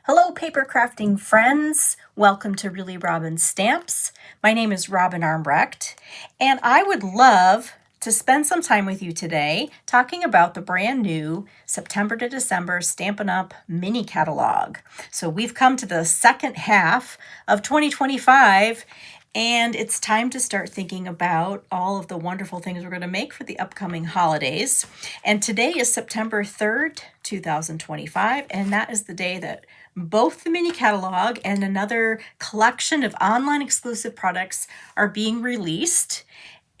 Hello, paper crafting friends. Welcome to Really Robin Stamps. My name is Robin Armbrecht, and I would love to spend some time with you today talking about the brand new September to December Stampin' Up! Mini catalog. So we've come to the second half of 2025, and it's time to start thinking about all of the wonderful things we're going to make for the upcoming holidays. And today is September 3rd, 2025, and that is the day that both the mini catalog and another collection of online exclusive products are being released.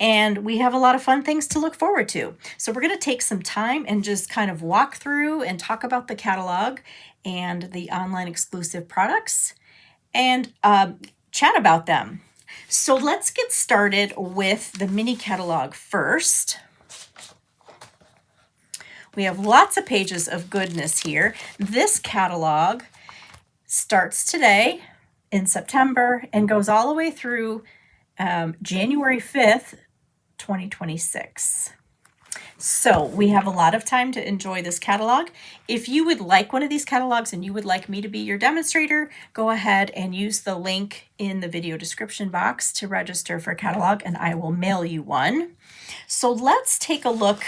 And we have a lot of fun things to look forward to. So we're going to take some time and just kind of walk through and talk about the catalog and the online exclusive products and chat about them. So let's get started with the mini catalog first. We have lots of pages of goodness here. This catalog starts today in September and goes all the way through January 5th, 2026. So we have a lot of time to enjoy this catalog. If you would like one of these catalogs and you would like me to be your demonstrator, go ahead and use the link in the video description box to register for a catalog and I will mail you one. So let's take a look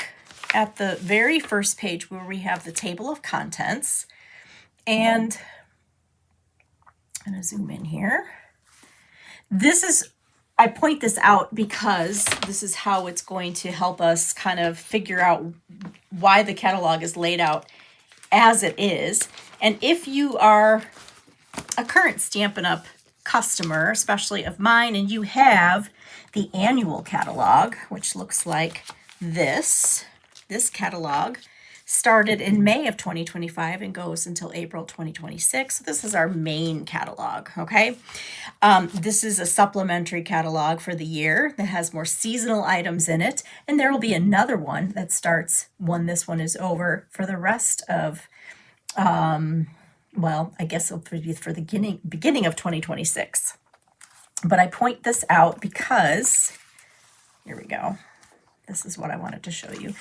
at the very first page where we have the table of contents. And I'm going to zoom in here. I point this out because this is how it's going to help us kind of figure out why the catalog is laid out as it is. And if you are a current Stampin' Up! Customer, especially of mine, and you have the annual catalog, which looks like this catalog started in May of 2025 and goes until April 2026. So this is our main catalog, okay? This is a supplementary catalog for the year that has more seasonal items in it, and there will be another one that starts when this one is over for the rest of, well, I guess it'll be for the beginning of 2026. But I point this out because, here we go. This is what I wanted to show you.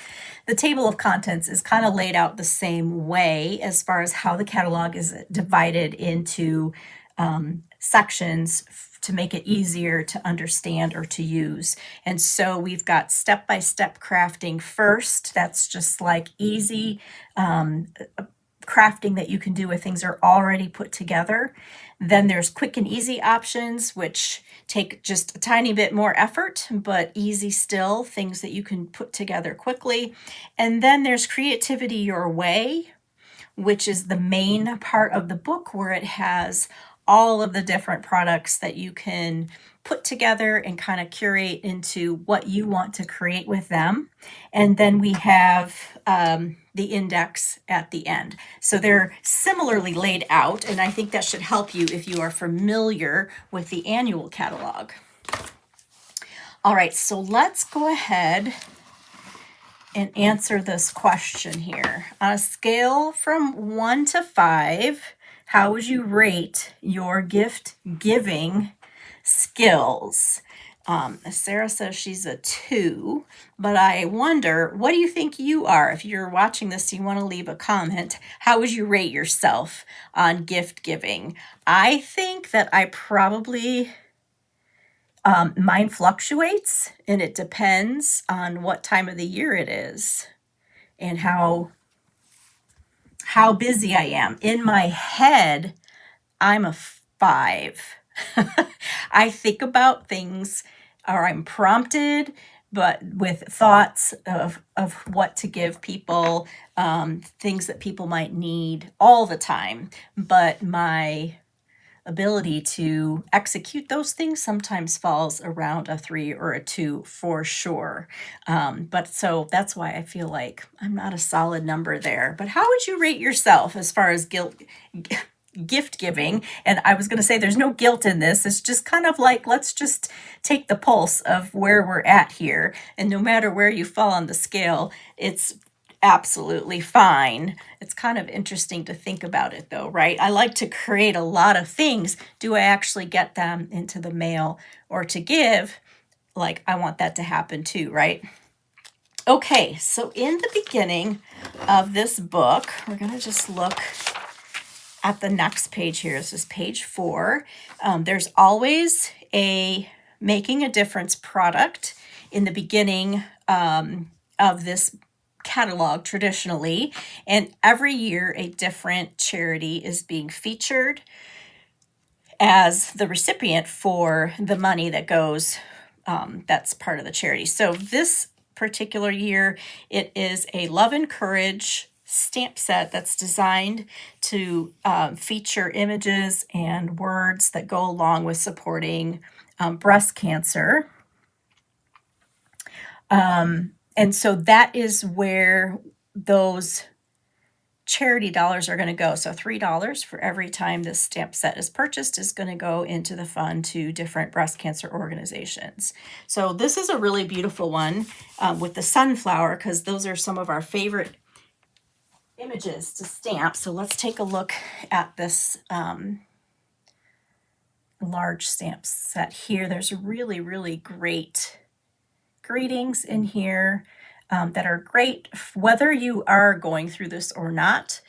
The table of contents is kind of laid out the same way as far as how the catalog is divided into sections to make it easier to understand or to use. And so we've got step-by-step crafting first. That's just like easy crafting that you can do with things that are already put together. Then there's quick and easy options, which take just a tiny bit more effort, but easy still, things that you can put together quickly. And then there's creativity your way, which is the main part of the book where it has all of the different products that you can put together and kind of curate into what you want to create with them. And then we have the index at the end. So they're similarly laid out, and I think that should help you if you are familiar with the annual catalog. All right, so let's go ahead and answer this question here. On a scale from 1 to 5, how would you rate your gift giving skills? Sarah says she's a 2, but I wonder, what do you think you are? If you're watching this, you want to leave a comment. How would you rate yourself on gift giving? I think that I probably, mine fluctuates, and it depends on what time of the year it is and how busy I am. In my head, I'm a 5. I think about things, or I'm prompted, but with thoughts of what to give people, things that people might need all the time. But my ability to execute those things sometimes falls around a 3 or a 2 for sure. But so that's why I feel like I'm not a solid number there. But how would you rate yourself as far as gift giving? And I was going to say there's no guilt in this. It's just kind of like, let's just take the pulse of where we're at here. And no matter where you fall on the scale, it's absolutely fine. It's kind of interesting to think about it though, right? I like to create a lot of things. Do I actually get them into the mail or to give? Like, I want that to happen too, right? Okay, so in the beginning of this book, we're going to just look at the next page here, this is page 4, there's always a Making a Difference product in the beginning of this catalog traditionally, and every year a different charity is being featured as the recipient for the money that goes, that's part of the charity. So this particular year, it is a Love and Courage stamp set that's designed to feature images and words that go along with supporting breast cancer. And so that is where those charity dollars are going to go. So $3 for every time this stamp set is purchased is going to go into the fund to different breast cancer organizations. So this is a really beautiful one with the sunflower, because those are some of our favorite images to stamp. So let's take a look at this large stamp set here. There's really, really great greetings in here that are great whether you are going through this or not.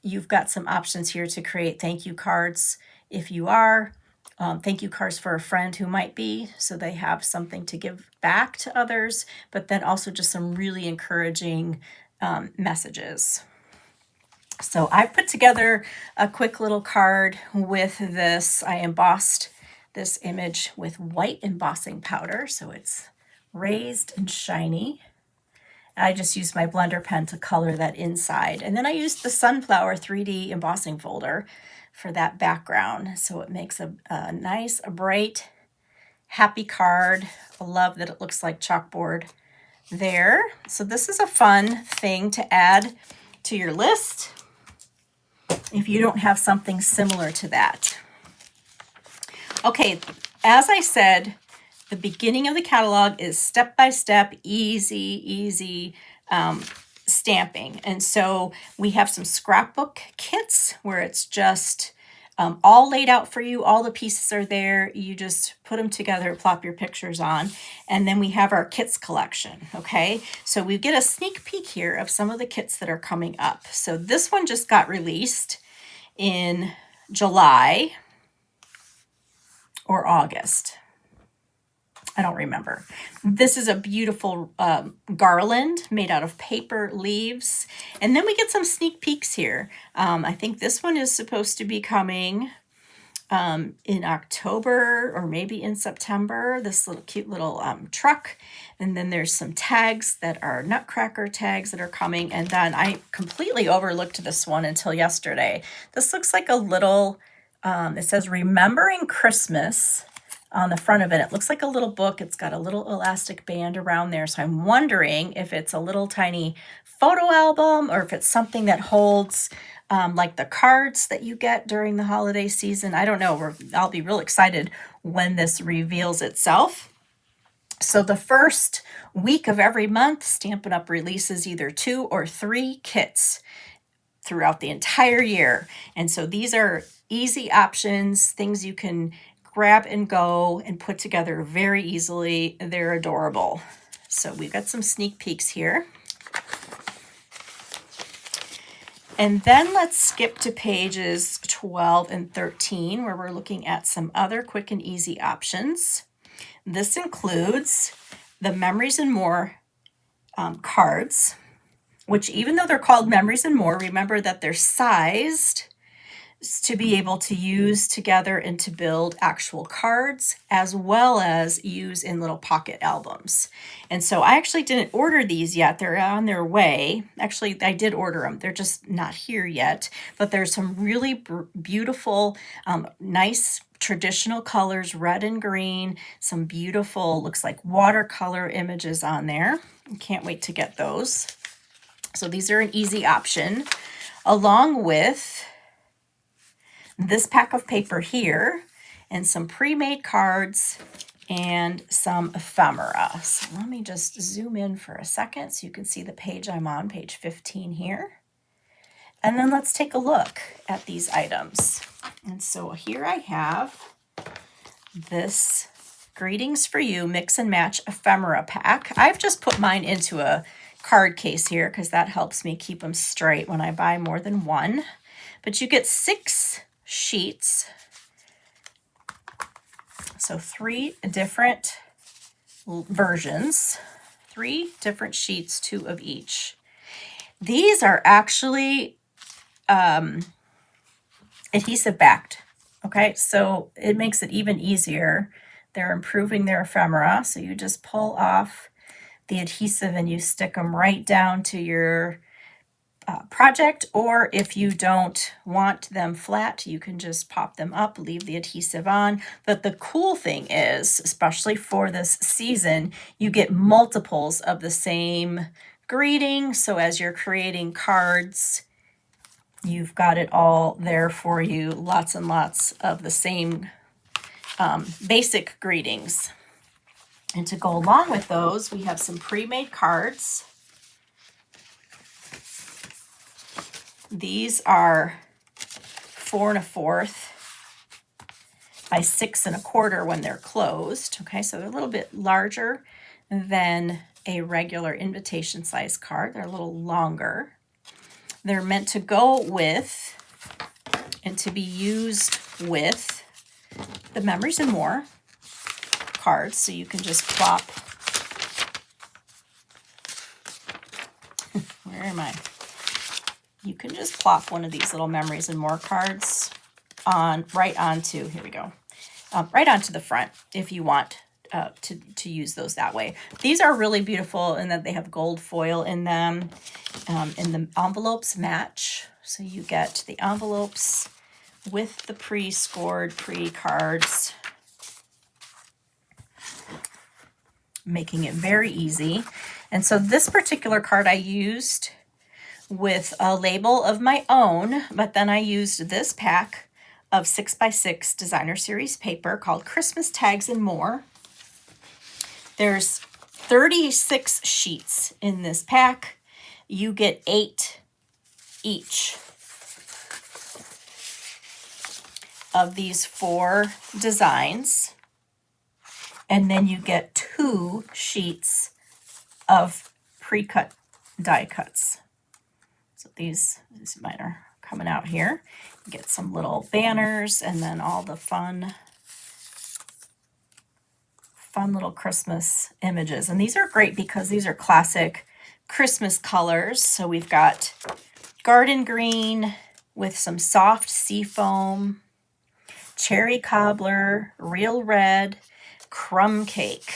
You've got some options here to create thank you cards if you are, thank you cards for a friend who might be, so they have something to give back to others, but then also just some really encouraging messages. So I put together a quick little card with this. I embossed this image with white embossing powder, so it's raised and shiny. I just used my blender pen to color that inside. And then I used the sunflower 3D embossing folder for that background. So it makes a nice, bright, happy card. I love that it looks like chalkboard there. So this is a fun thing to add to your list if you don't have something similar to that. Okay, as I said, the beginning of the catalog is step-by-step, easy stamping. And so we have some scrapbook kits where it's just all laid out for you. All the pieces are there. You just put them together, plop your pictures on. And then we have our kits collection, okay? So we get a sneak peek here of some of the kits that are coming up. So this one just got released in July or August. I don't remember. This is a beautiful garland made out of paper leaves. And then we get some sneak peeks here. I think this one is supposed to be coming in October or maybe in September, this little cute little truck. And then there's some tags that are nutcracker tags that are coming. And then I completely overlooked this one until yesterday. This looks like a little, it says Remembering Christmas on the front of it. It looks like a little book. It's got a little elastic band around there. So I'm wondering if it's a little tiny photo album or if it's something that holds like the cards that you get during the holiday season. I don't know. I'll be real excited when this reveals itself. So the first week of every month, Stampin' Up! Releases either 2 or 3 kits throughout the entire year. And so these are easy options, things you can grab and go and put together very easily. They're adorable. So we've got some sneak peeks here. And then let's skip to pages 12 and 13, where we're looking at some other quick and easy options. This includes the Memories and More cards, which even though they're called Memories and More, remember that they're sized to be able to use together and to build actual cards, as well as use in little pocket albums. And so I actually didn't order these yet. They're on their way. Actually, I did order them. They're just not here yet. But there's some really beautiful, nice traditional colors, red and green, some beautiful, looks like watercolor images on there. Can't wait to get those. So these are an easy option, along with this pack of paper here and some pre-made cards and some ephemera. So let me just zoom in for a second so you can see the page I'm on, page 15 here. And then let's take a look at these items. And so here I have this Greetings for You Mix and Match ephemera pack. I've just put mine into a card case here because that helps me keep them straight when I buy more than one. But you get 6 sheets. So 3 different versions, 3 different sheets, 2 of each. These are actually adhesive backed. Okay, so it makes it even easier. They're improving their ephemera. So you just pull off the adhesive and you stick them right down to your project, or if you don't want them flat, you can just pop them up, leave the adhesive on. But the cool thing is, especially for this season, you get multiples of the same greeting. So as you're creating cards, you've got it all there for you. Lots and lots of the same basic greetings. And to go along with those, we have some pre-made cards. These are 4 1/4 by 6 1/4 when they're closed. Okay, so they're a little bit larger than a regular invitation size card. They're a little longer. They're meant to go with and to be used with the Memories and More cards. So you can just plop, where am I? You can just plop one of these little Memories and More cards on right onto, here we go, right onto the front if you want to use those that way. These are really beautiful in that they have gold foil in them, and the envelopes match. So you get the envelopes with the pre-scored pre-cards, making it very easy. And so this particular card I used with a label of my own, but then I used this pack of 6x6 designer series paper called Christmas Tags and More. There's 36 sheets in this pack. You get 8 each of these 4 designs, and then you get 2 sheets of pre-cut die cuts. So these mine are coming out here. You get some little banners and then all the fun little Christmas images. And these are great because these are classic Christmas colors. So we've got garden green with some soft sea foam, cherry cobbler, real red, crumb cake.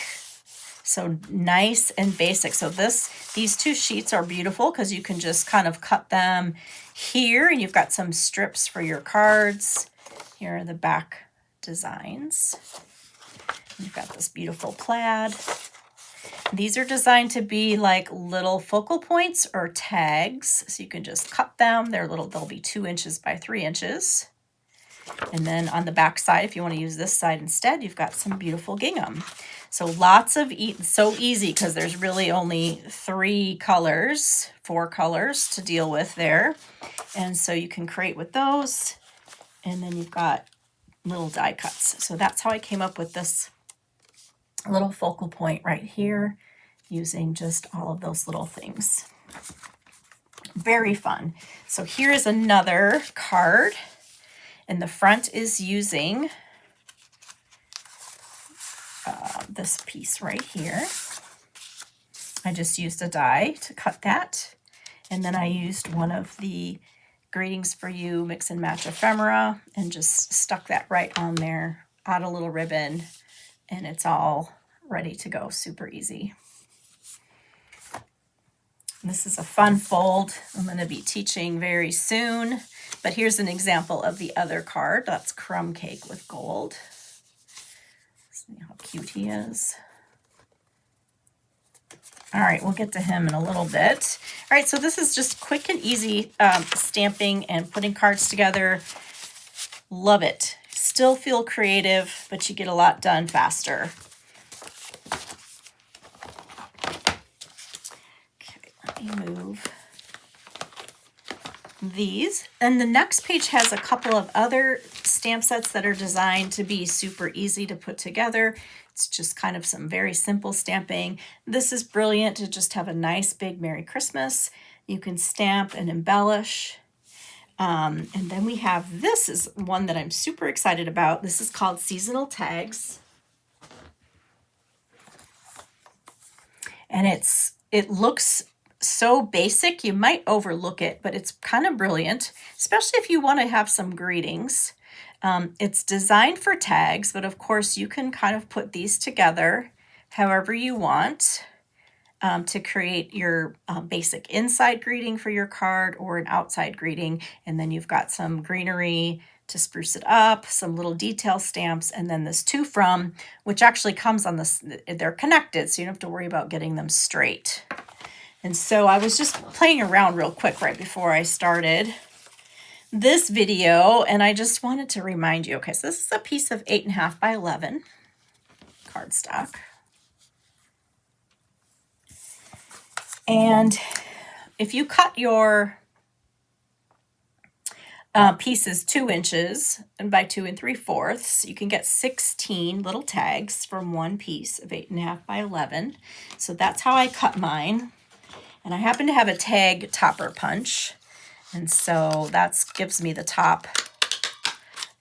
So nice and basic. So these 2 sheets are beautiful because you can just kind of cut them here, and you've got some strips for your cards. Here are the back designs. You've got this beautiful plaid. These are designed to be like little focal points or tags. So you can just cut them. They'll be 2 inches by 3 inches. And then on the back side, if you want to use this side instead, you've got some beautiful gingham. So lots of, so easy because there's really only 4 colors to deal with there. And so you can create with those. And then you've got little die cuts. So that's how I came up with this little focal point right here, using just all of those little things. Very fun. So here is another card. And the front is using this piece right here. I just used a die to cut that. And then I used one of the Greetings for You Mix and Match ephemera and just stuck that right on there, add a little ribbon, and it's all ready to go. Super easy. This is a fun fold I'm going to be teaching very soon. But here's an example of the other card. That's crumb cake with gold. See how cute he is. All right, we'll get to him in a little bit. All right, so this is just quick and easy stamping and putting cards together. Love it. Still feel creative, but you get a lot done faster. Okay, let me move these. And the next page has a couple of other stamp sets that are designed to be super easy to put together. It's just kind of some very simple stamping. This is brilliant to just have a nice big Merry Christmas. You can stamp and embellish. And then we have, this is one that I'm super excited about. This is called Seasonal Tags. And it looks so basic, you might overlook it, but it's kind of brilliant, especially if you want to have some greetings. It's designed for tags, but of course you can kind of put these together however you want to create your basic inside greeting for your card or an outside greeting. And then you've got some greenery to spruce it up, some little detail stamps, and then this to from, which actually comes on this, they're connected, so you don't have to worry about getting them straight. And so I was just playing around real quick right before I started this video, and I just wanted to remind you, okay, so this is a piece of 8.5 by 11 cardstock. And if you cut your pieces 2 inches and by 2 3/4, you can get 16 little tags from one piece of 8.5 by 11. So that's how I cut mine. And I happen to have a tag topper punch. And so that gives me the top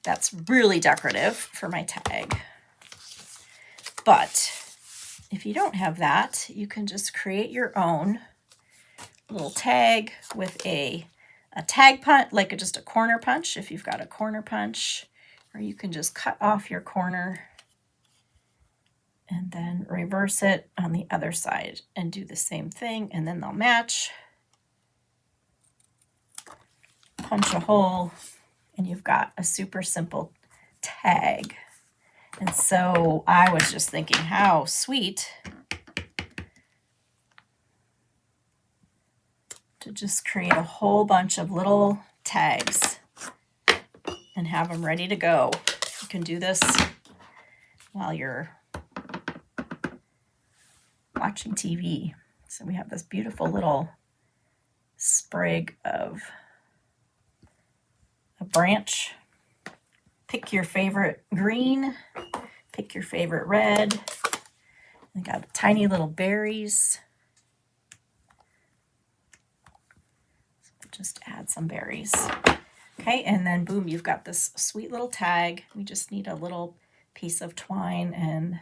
that's really decorative for my tag. But if you don't have that, you can just create your own little tag with a tag punch, like just a corner punch if you've got a corner punch, or you can just cut off your corner and then reverse it on the other side and do the same thing, and then they'll match. Punch a hole, and you've got a super simple tag. And so I was just thinking how sweet to just create a whole bunch of little tags and have them ready to go. You can do this while you're watching TV. So we have this beautiful little sprig of a branch. Pick your favorite green, pick your favorite red. I got tiny little berries. So just add some berries. Okay, and then boom, you've got this sweet little tag. We just need a little piece of twine and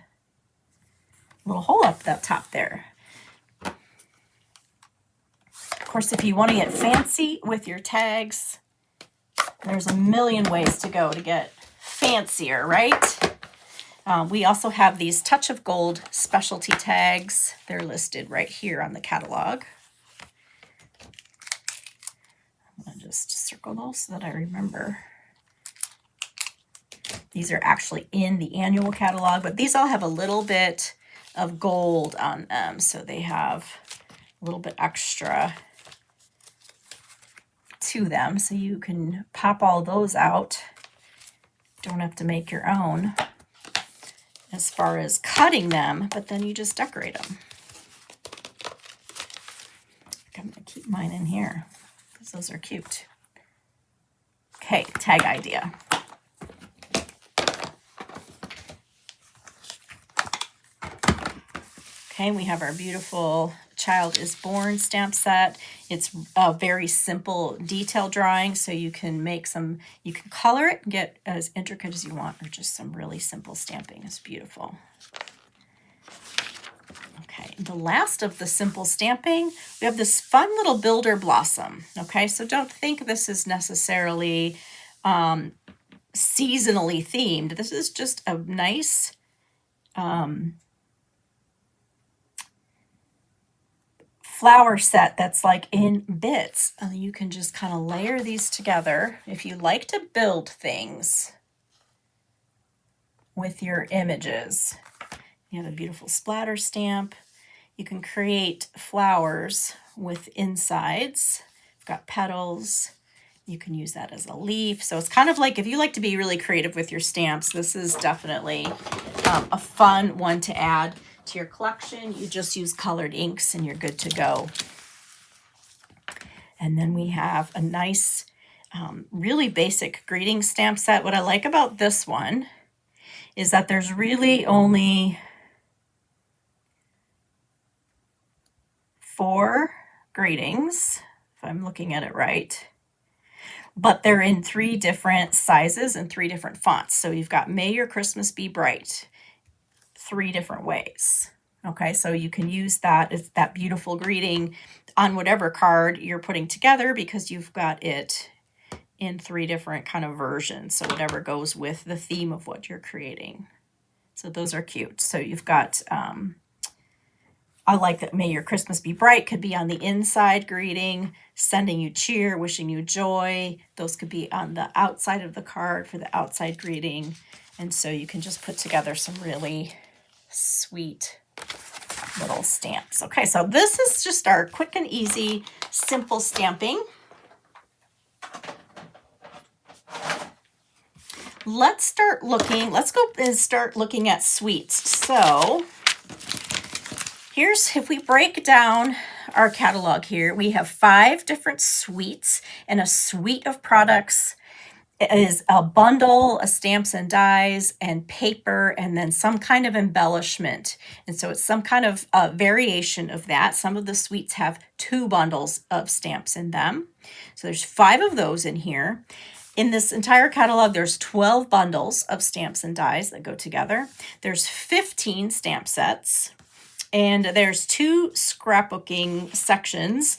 a little hole up the top there. Of course, if you want to get fancy with your tags, there's a million ways to go to get fancier, right? We also have these Touch of Gold specialty tags. They're listed right here on the catalog. I'm going to just circle those so that I remember. These are actually in the annual catalog, but these all have a little bit of gold on them, so they have a little bit extra to them, so you can pop all those out. Don't have to make your own as far as cutting them, but then you just decorate them. I'm going to keep mine in here because those are cute. Okay, tag idea. Okay, we have our beautiful Child is Born stamp set. It's a very simple detail drawing, so you can make some, you can color it and get as intricate as you want, or just some really simple stamping. It's beautiful. Okay, the last of the simple stamping, we have this fun little builder blossom. Okay, so don't think this is necessarily seasonally themed. This is just a nice flower set that's like in bits. You can just kind of layer these together. If you like to build things with your images, you have a beautiful splatter stamp. You can create flowers with insides. You've got petals. You can use that as a leaf. So it's kind of like if you like to be really creative with your stamps, this is definitely a fun one to add to your collection. You just use colored inks and you're good to go. And then we have a nice, really basic greeting stamp set. What I like about this one is that there's really only 4 greetings, if I'm looking at it right, but they're in 3 different sizes and 3 different fonts. So you've got May Your Christmas Be Bright, 3 different ways. Okay, so you can use that as that beautiful greeting on whatever card you're putting together because you've got it in 3 different kind of versions. So whatever goes with the theme of what you're creating. So those are cute. So you've got, I like that May Your Christmas Be Bright could be on the inside greeting, sending you cheer, wishing you joy. Those could be on the outside of the card for the outside greeting. And so you can just put together some really sweet little stamps. Okay, so this is just our quick and easy, simple stamping. Let's go and start looking at sweets. So here's, if we break down our catalog here, we have 5 different suites, and a suite of products is a bundle of stamps and dies and paper and then some kind of embellishment. And so it's some kind of variation of that. Some of the suites have 2 bundles of stamps in them. So there's 5 of those in here. In this entire catalog, there's 12 bundles of stamps and dies that go together. There's 15 stamp sets, and there's 2 scrapbooking sections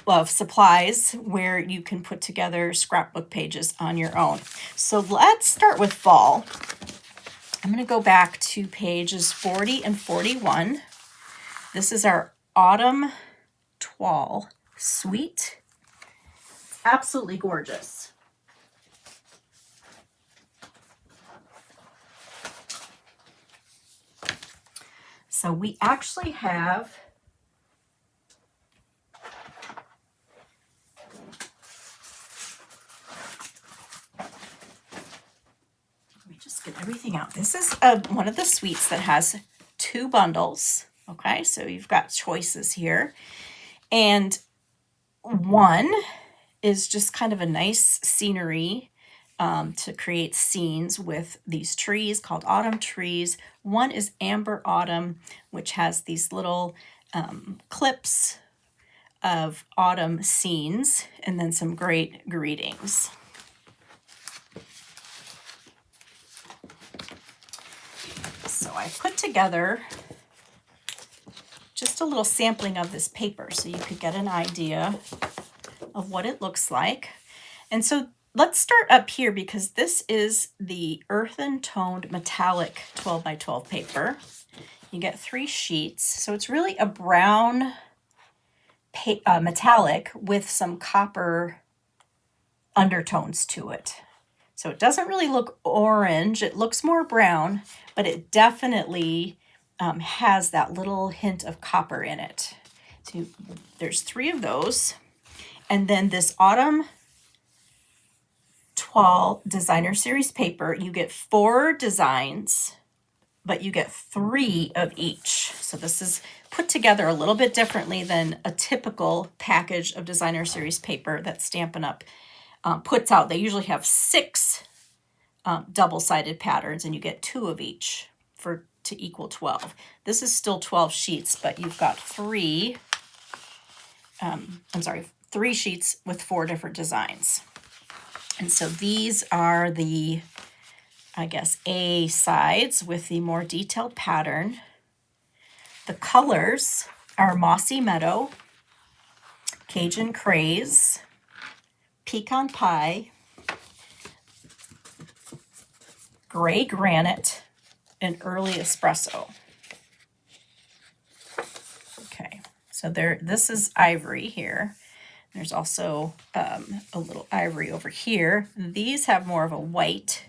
of supplies where you can put together scrapbook pages on your own. So let's start with fall. I'm going to go back to pages 40 and 41. This is our Autumn Toile suite. Absolutely gorgeous. So we actually have get everything out. This is one of the suites that has 2 bundles. Okay, so you've got choices here. And one is just kind of a nice scenery to create scenes with these trees called autumn trees. One is Amber Autumn, which has these little clips of autumn scenes and then some great greetings. So I put together just a little sampling of this paper so you could get an idea of what it looks like. And so let's start up here because this is the earthen toned metallic 12 by 12 paper. You get 3 sheets. So it's really a brown metallic with some copper undertones to it. So it doesn't really look orange. It looks more brown, but it definitely has that little hint of copper in it. So there's 3 of those. And then this Autumn Toile Designer Series paper, you get 4 designs, but you get 3 of each. So this is put together a little bit differently than a typical package of Designer Series paper that Stampin' Up! Puts out. They usually have 6 double-sided patterns, and you get 2 of each to equal 12. This is still 12 sheets, but you've got 3 sheets with 4 different designs. And so these are the, I guess, A sides with the more detailed pattern. The colors are Mossy Meadow, Cajun Craze, Pecan Pie, Gray Granite, and Early Espresso. Okay, so this is ivory here. There's also a little ivory over here. These have more of a white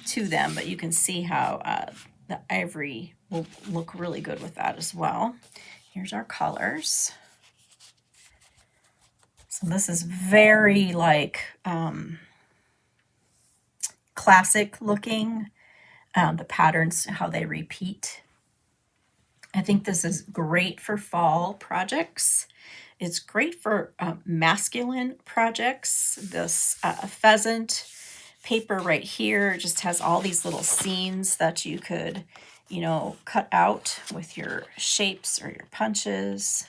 to them, but you can see how the ivory will look really good with that as well. Here's our colors. So this is very like classic looking, the patterns, how they repeat. I think this is great for fall projects. It's great for masculine projects. This pheasant paper right here just has all these little scenes that you could, you know, cut out with your shapes or your punches.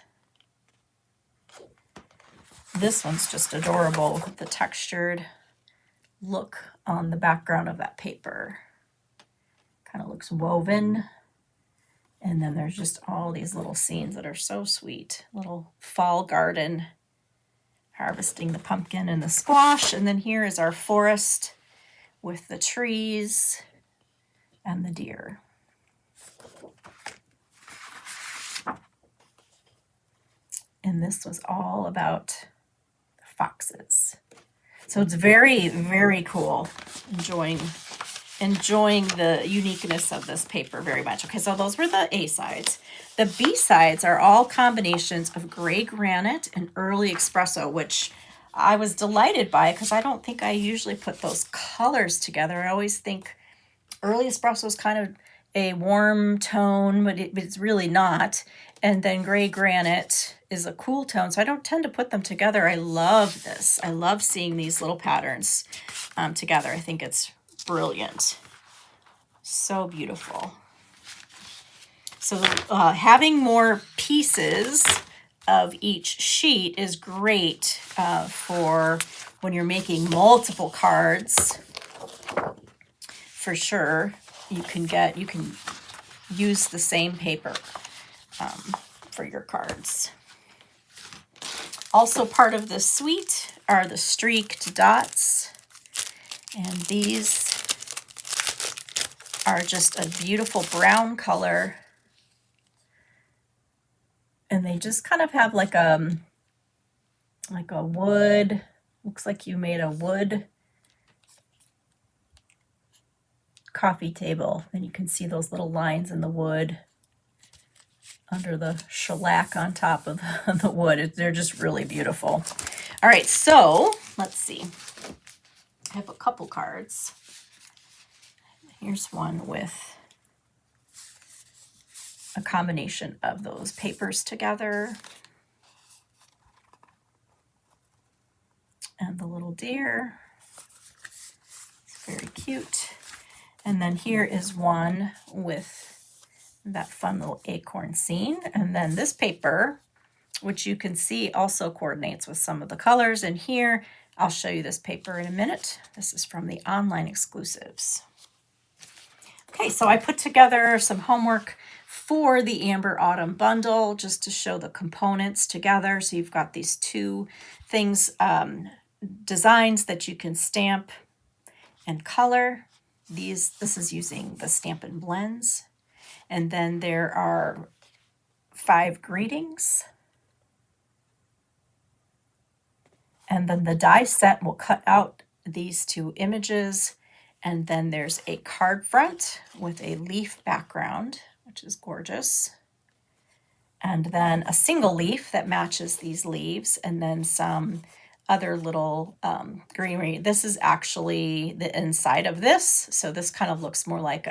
This one's just adorable with the textured look on the background of that paper. Kind of looks woven. And then there's just all these little scenes that are so sweet. Little fall garden, harvesting the pumpkin and the squash. And then here is our forest with the trees and the deer. And this was all about the foxes. So it's very, very cool. Enjoying the uniqueness of this paper very much. Okay, so those were the A sides. The B sides are all combinations of gray granite and early espresso, which I was delighted by because I don't think I usually put those colors together. I always think early espresso is kind of a warm tone, but it's really not. And then gray granite is a cool tone, so I don't tend to put them together. I love this. I love seeing these little patterns together. I think it's brilliant. So beautiful. So having more pieces of each sheet is great for when you're making multiple cards. For sure, you can use the same paper for your cards. Also part of the suite are the streaked dots, and these are just a beautiful brown color, and they just kind of have like a wood, looks like you made a wood coffee table, and you can see those little lines in the wood under the shellac on top of the wood. They're just really beautiful. All right, so let's see. I have a couple cards. Here's one with a combination of those papers together. And the little deer. It's very cute. And then here is one with that fun little acorn scene. And then this paper, which you can see also coordinates with some of the colors. And here, I'll show you this paper in a minute. This is from the online exclusives. Okay, so I put together some homework for the Amber Autumn bundle just to show the components together. So you've got these two things, designs that you can stamp and color. This is using the Stampin' Blends. And then there are 5 greetings. And then the die set will cut out these 2 images. And then there's a card front with a leaf background, which is gorgeous. And then a single leaf that matches these leaves, and then some other little greenery. This is actually the inside of this. So this kind of looks more like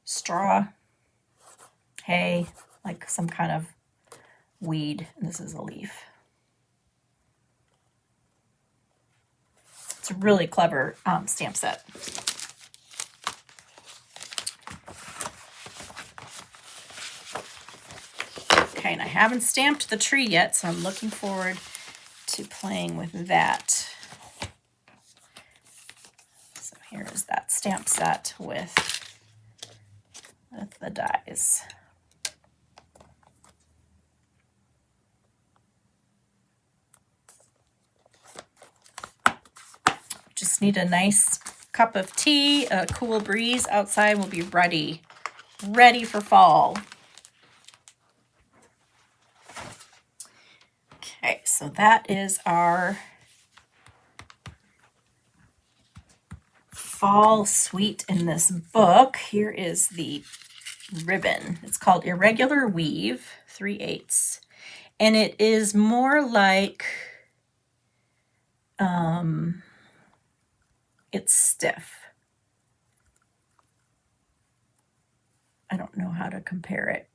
straw, hay, like some kind of weed. This is a leaf. It's a really clever stamp set. Okay, and I haven't stamped the tree yet, so I'm looking forward to playing with that. So here is that stamp set with the dies. Just need a nice cup of tea, a cool breeze outside. We'll be ready for fall. Okay, so that is our fall suite in this book. Here is the ribbon. It's called Irregular Weave 3/8, and it is more like it's stiff. I don't know how to compare it.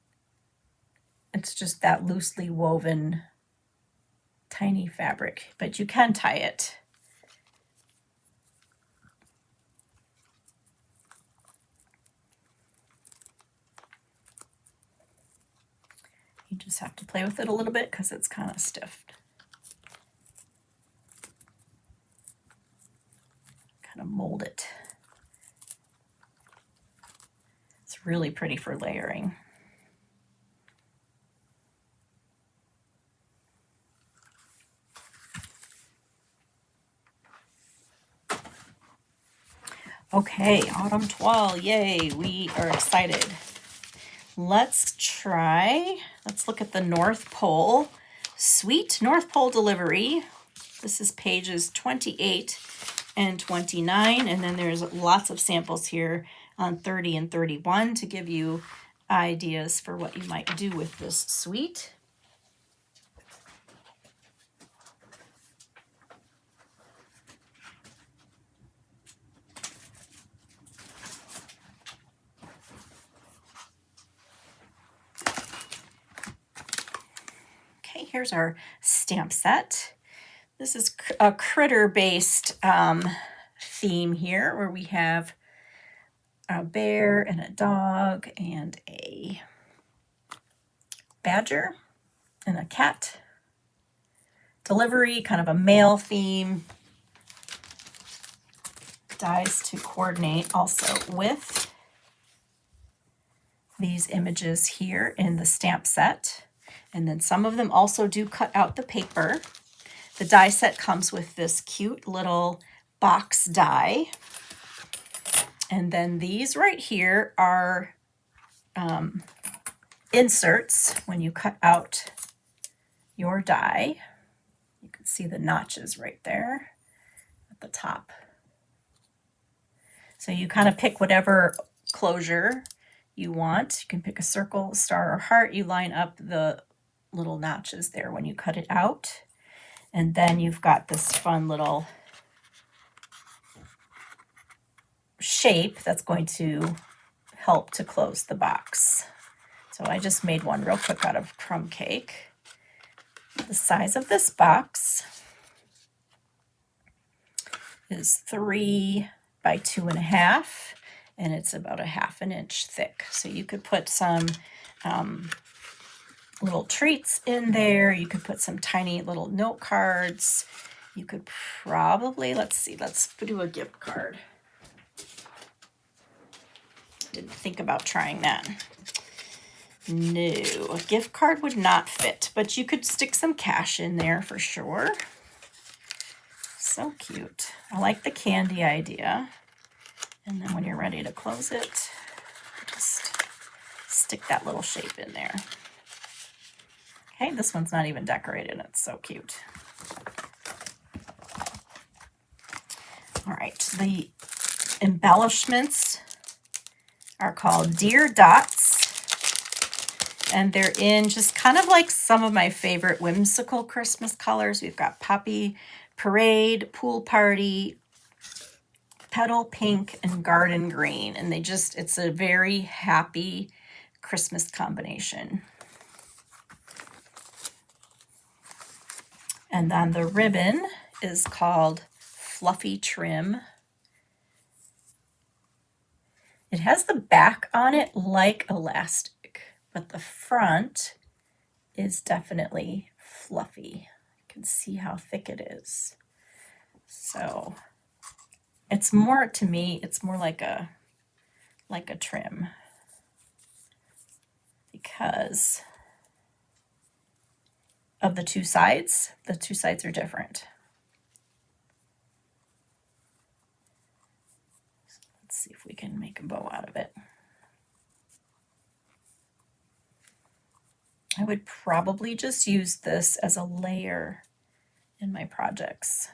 It's just that loosely woven tiny fabric, but you can tie it. You just have to play with it a little bit because it's kind of stiff. Kind of mold it. It's really pretty for layering. Okay, autumn toile, yay, we are excited. Let's look at the North Pole. Sweet North Pole delivery. This is pages 28 and 29, and then there's lots of samples here on 30 and 31 to give you ideas for what you might do with this suite. Okay, here's our stamp set. This is a critter-based theme here where we have a bear and a dog and a badger and a cat. Delivery, kind of a male theme. Dies to coordinate also with these images here in the stamp set. And then some of them also do cut out the paper. The die set comes with this cute little box die. And then these right here are inserts when you cut out your die. You can see the notches right there at the top. So you kind of pick whatever closure you want. You can pick a circle, star, or heart. You line up the little notches there when you cut it out. And then you've got this fun little shape that's going to help to close the box. So I just made one real quick out of crumb cake. The size of this box is 3 by 2.5, and it's about 1/2 inch thick. So you could put some little treats in there. You could put some tiny little note cards. You could probably, let's do a gift card. Didn't think about trying that. No, a gift card would not fit, but you could stick some cash in there for sure. So cute. I like the candy idea. And then when you're ready to close it, just stick that little shape in there. Okay, this one's not even decorated. It's so cute. All right, the embellishments are called Dear Dots. And they're in just kind of like some of my favorite whimsical Christmas colors. We've got Poppy Parade, Pool Party, Petal Pink, and Garden Green. And it's a very happy Christmas combination. And then the ribbon is called Fluffy Trim. It has the back on it like elastic, but the front is definitely fluffy. You can see how thick it is. So it's more, to me, it's more like a trim, because of the two sides. The two sides are different. So let's see if we can make a bow out of it. I would probably just use this as a layer in my projects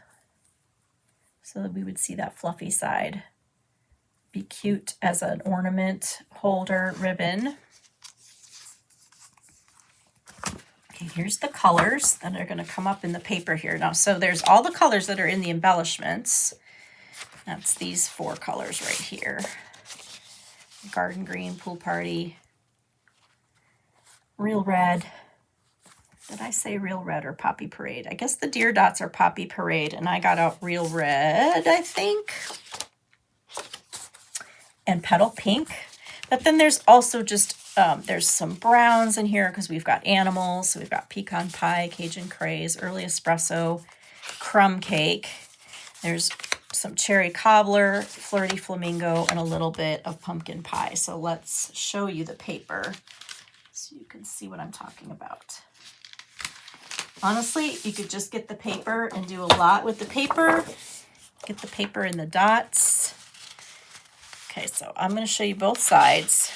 so that we would see that fluffy side. Be cute as an ornament holder ribbon. Okay, here's the colors that are going to come up in the paper here. Now, so there's all the colors that are in the embellishments. That's these 4 colors right here. Garden Green, Pool Party, Real Red, Did I say Real Red or Poppy Parade? I guess the deer dots are Poppy Parade, and I got out Real Red, I think, and Petal Pink. But then there's also just, there's some browns in here because we've got animals. So we've got pecan pie, Cajun craze, early espresso, crumb cake. There's some cherry cobbler, flirty flamingo, and a little bit of pumpkin pie. So let's show you the paper so you can see what I'm talking about. Honestly, you could just get the paper and do a lot with the paper. Get the paper in the dots. Okay, so I'm going to show you both sides.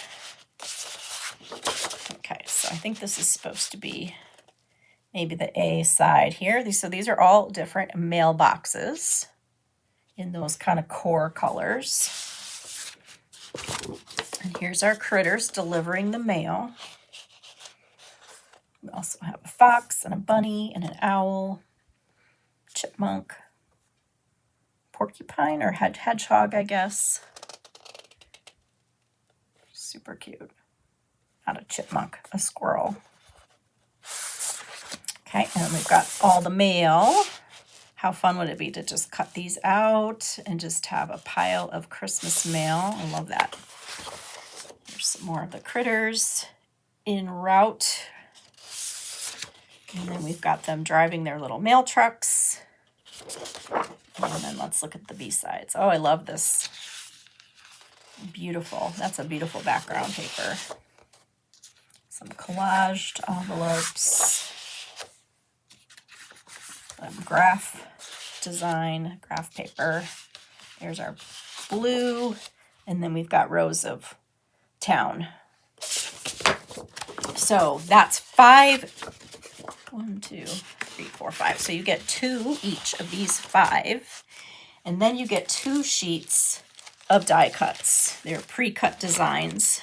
Okay, so I think this is supposed to be maybe the A side here. So these are all different mailboxes in those kind of core colors. And here's our critters delivering the mail. We also have a fox and a bunny and an owl, chipmunk, porcupine or hedgehog, I guess. Super cute. Not a chipmunk, a squirrel. Okay, and we've got all the mail. How fun would it be to just cut these out and just have a pile of Christmas mail? I love that. There's some more of the critters en route. And then we've got them driving their little mail trucks. And then let's look at the B-sides. Oh, I love this. Beautiful. That's a beautiful background paper. Some collaged envelopes. Graph design, graph paper. There's our blue. And then we've got rows of town. So that's 5. 1, 2, 3, 4, 5. So you get 2 each of these 5. And then you get 2 sheets of die cuts. They're pre-cut designs.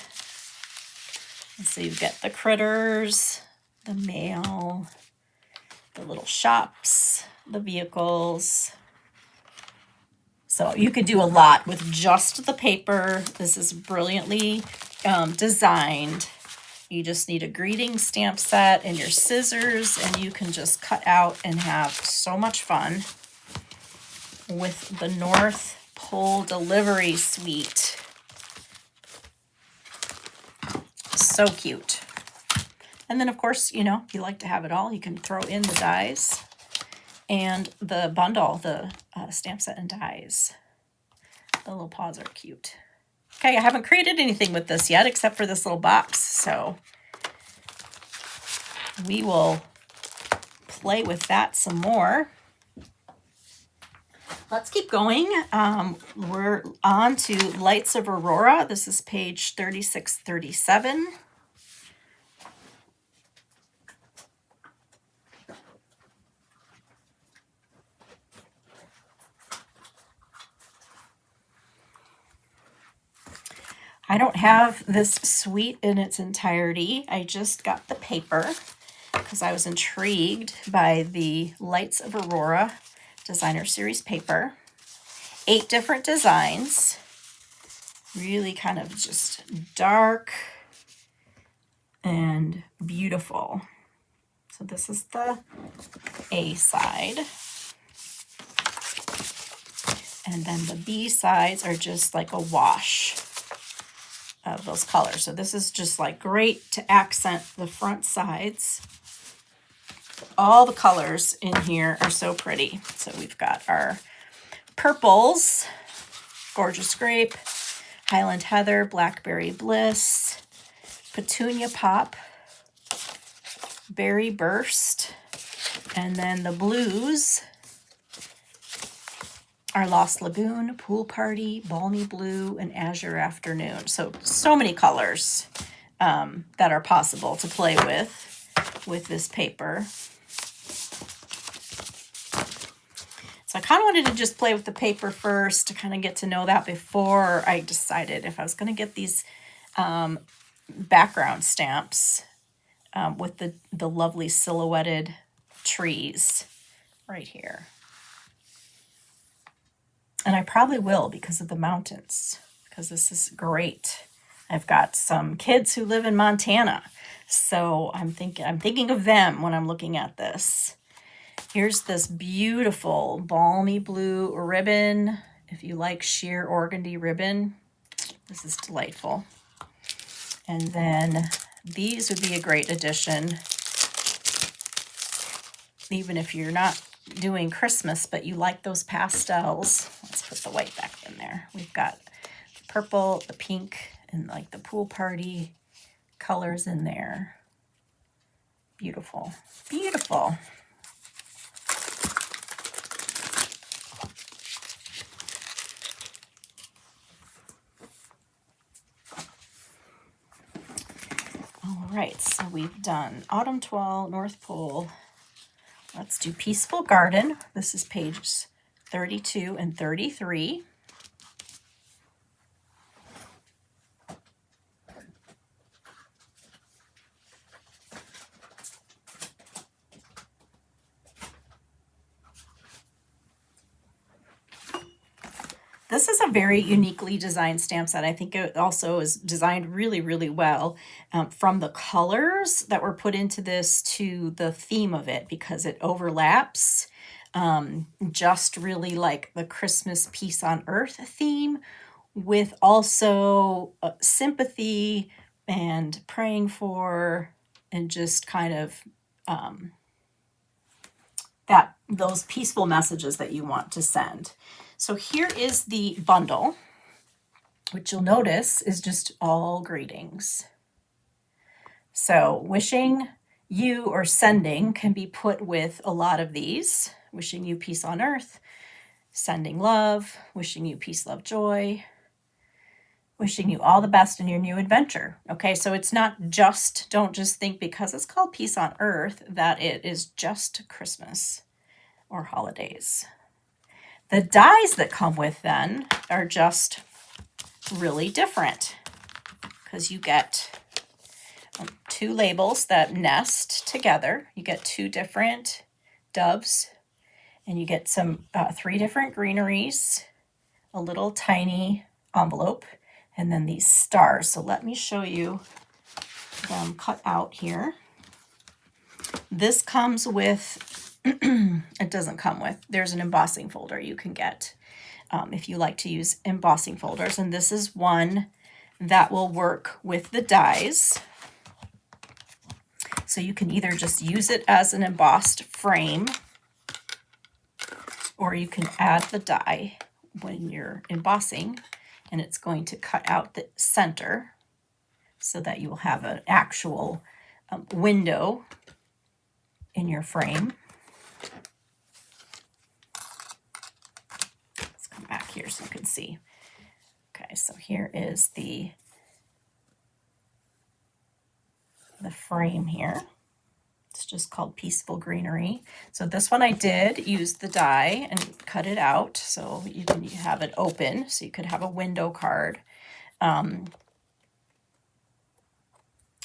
And so you get the critters, the mail, the little shops, the vehicles. So you could do a lot with just the paper. This is brilliantly designed. You just need a greeting stamp set and your scissors, and you can just cut out and have so much fun with the North Pole Delivery Suite. So cute. And then, of course, you know, if you like to have it all, you can throw in the dies and the bundle, the stamp set and dies. The little paws are cute. Okay, I haven't created anything with this yet except for this little box, so we will play with that some more. Let's keep going. We're on to Lights of Aurora. This is page 3637. I don't have this suite in its entirety. I just got the paper because I was intrigued by the Lights of Aurora Designer Series paper. 8 different designs. Really kind of just dark and beautiful. So this is the A side. And then the B sides are just like a wash of those colors. So this is just like great to accent the front sides. All the colors in here are so pretty. So we've got our purples, Gorgeous Grape, Highland Heather, Blackberry Bliss, Petunia Pop, Berry Burst, and then the blues are Lost Lagoon, Pool Party, Balmy Blue, and Azure Afternoon. So many colors that are possible to play with this paper. So I kind of wanted to just play with the paper first to kind of get to know that before I decided if I was going to get these background stamps with the lovely silhouetted trees right here. And I probably will because of the mountains, because this is great I've got some kids who live in Montana, so I'm thinking of them when I'm looking at this. Here's this beautiful balmy blue ribbon. If you like sheer organdy ribbon, this is delightful. And then these would be a great addition, even if you're not doing Christmas, but you like those pastels. Let's put the white back in there. We've got the purple, the pink, and like the pool party colors in there. Beautiful, beautiful. All right, so we've done Autumn 12, North Pole. Let's do Peaceful Garden. This is pages 32 and 33. This is a very uniquely designed stamp set. I think it also is designed really, really well, from the colors that were put into this to the theme of it, because it overlaps just really like the Christmas Peace on Earth theme with also sympathy and praying for and just kind of those peaceful messages that you want to send. So here is the bundle, which you'll notice is just all greetings. So wishing you or sending can be put with a lot of these. Wishing you peace on earth, sending love, wishing you peace, love, joy, wishing you all the best in your new adventure. Okay, so it's not just, don't just think because it's called Peace on Earth that it is just Christmas or holidays. The dies that come with then are just really different because you get two labels that nest together. You get two different doves, and you get some 3 different greeneries, a little tiny envelope, and then these stars. So let me show you them cut out here. This comes with, it doesn't come with, there's an embossing folder you can get if you like to use embossing folders. And this is one that will work with the dies. So you can either just use it as an embossed frame, or you can add the die when you're embossing, and it's going to cut out the center so that you will have an actual window in your frame. Let's come back here so you can see. Okay, so here is the frame here. It's just called Peaceful Greenery. So this one I did use the die and cut it out so you have it open, so you could have a window card. And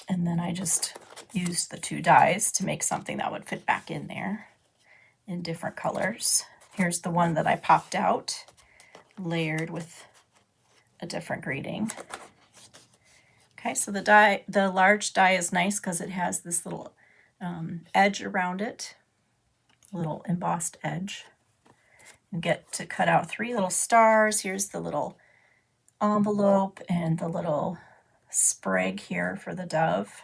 then I just used the 2 dies to make something that would fit back in there in different colors. Here's the one that I popped out, layered with a different greeting. Okay, so the large die is nice because it has this little edge around it, a little embossed edge. You get to cut out 3 little stars. Here's the little envelope and the little sprig here for the dove.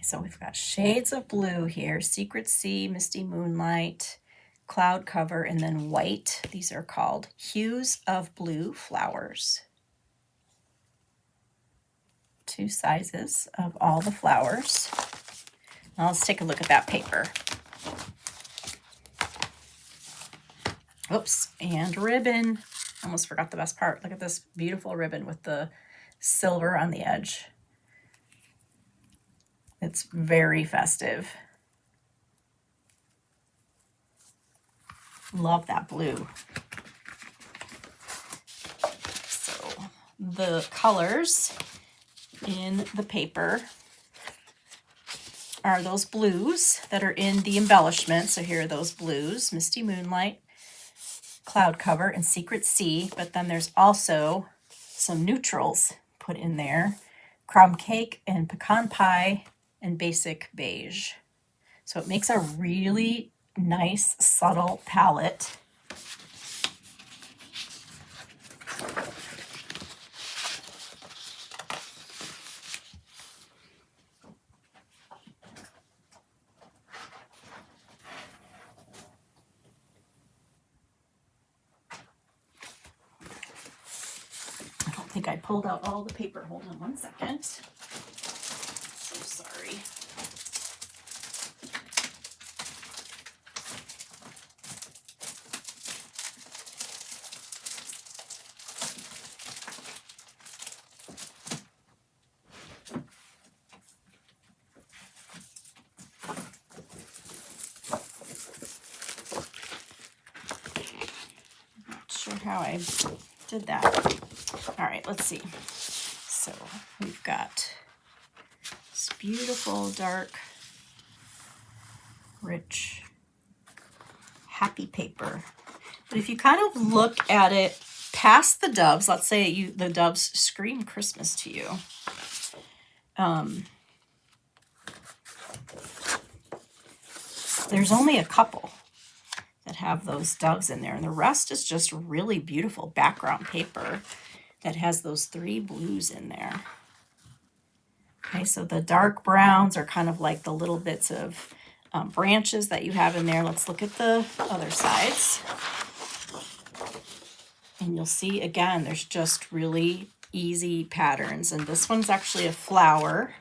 So we've got shades of blue here, Secret Sea, Misty Moonlight, Cloud Cover, and then white. These are called Hues of Blue Flowers. 2 sizes of all the flowers. Now let's take a look at that paper. Oops, and ribbon. Almost forgot the best part. Look at this beautiful ribbon with the silver on the edge. It's very festive. Love that blue. The colors in the paper are those blues that are in the embellishment. So here are those blues: Misty Moonlight, Cloud Cover, and Secret Sea. But then there's also some neutrals put in there: Crumb Cake and Pecan Pie and Basic Beige. So it makes a really nice, subtle palette. I don't think I pulled out all the paper. Hold on one second. So sorry. Not sure how I did that. All right, let's see. So we've got this beautiful, dark, rich, happy paper. But if you kind of look at it past the doves, let's say the doves scream Christmas to you. There's only a couple that have those doves in there, and the rest is just really beautiful background paper that has those 3 blues in there. Okay, so the dark browns are kind of like the little bits of branches that you have in there. Let's look at the other sides. And you'll see, again, there's just really easy patterns. And this one's actually a flower.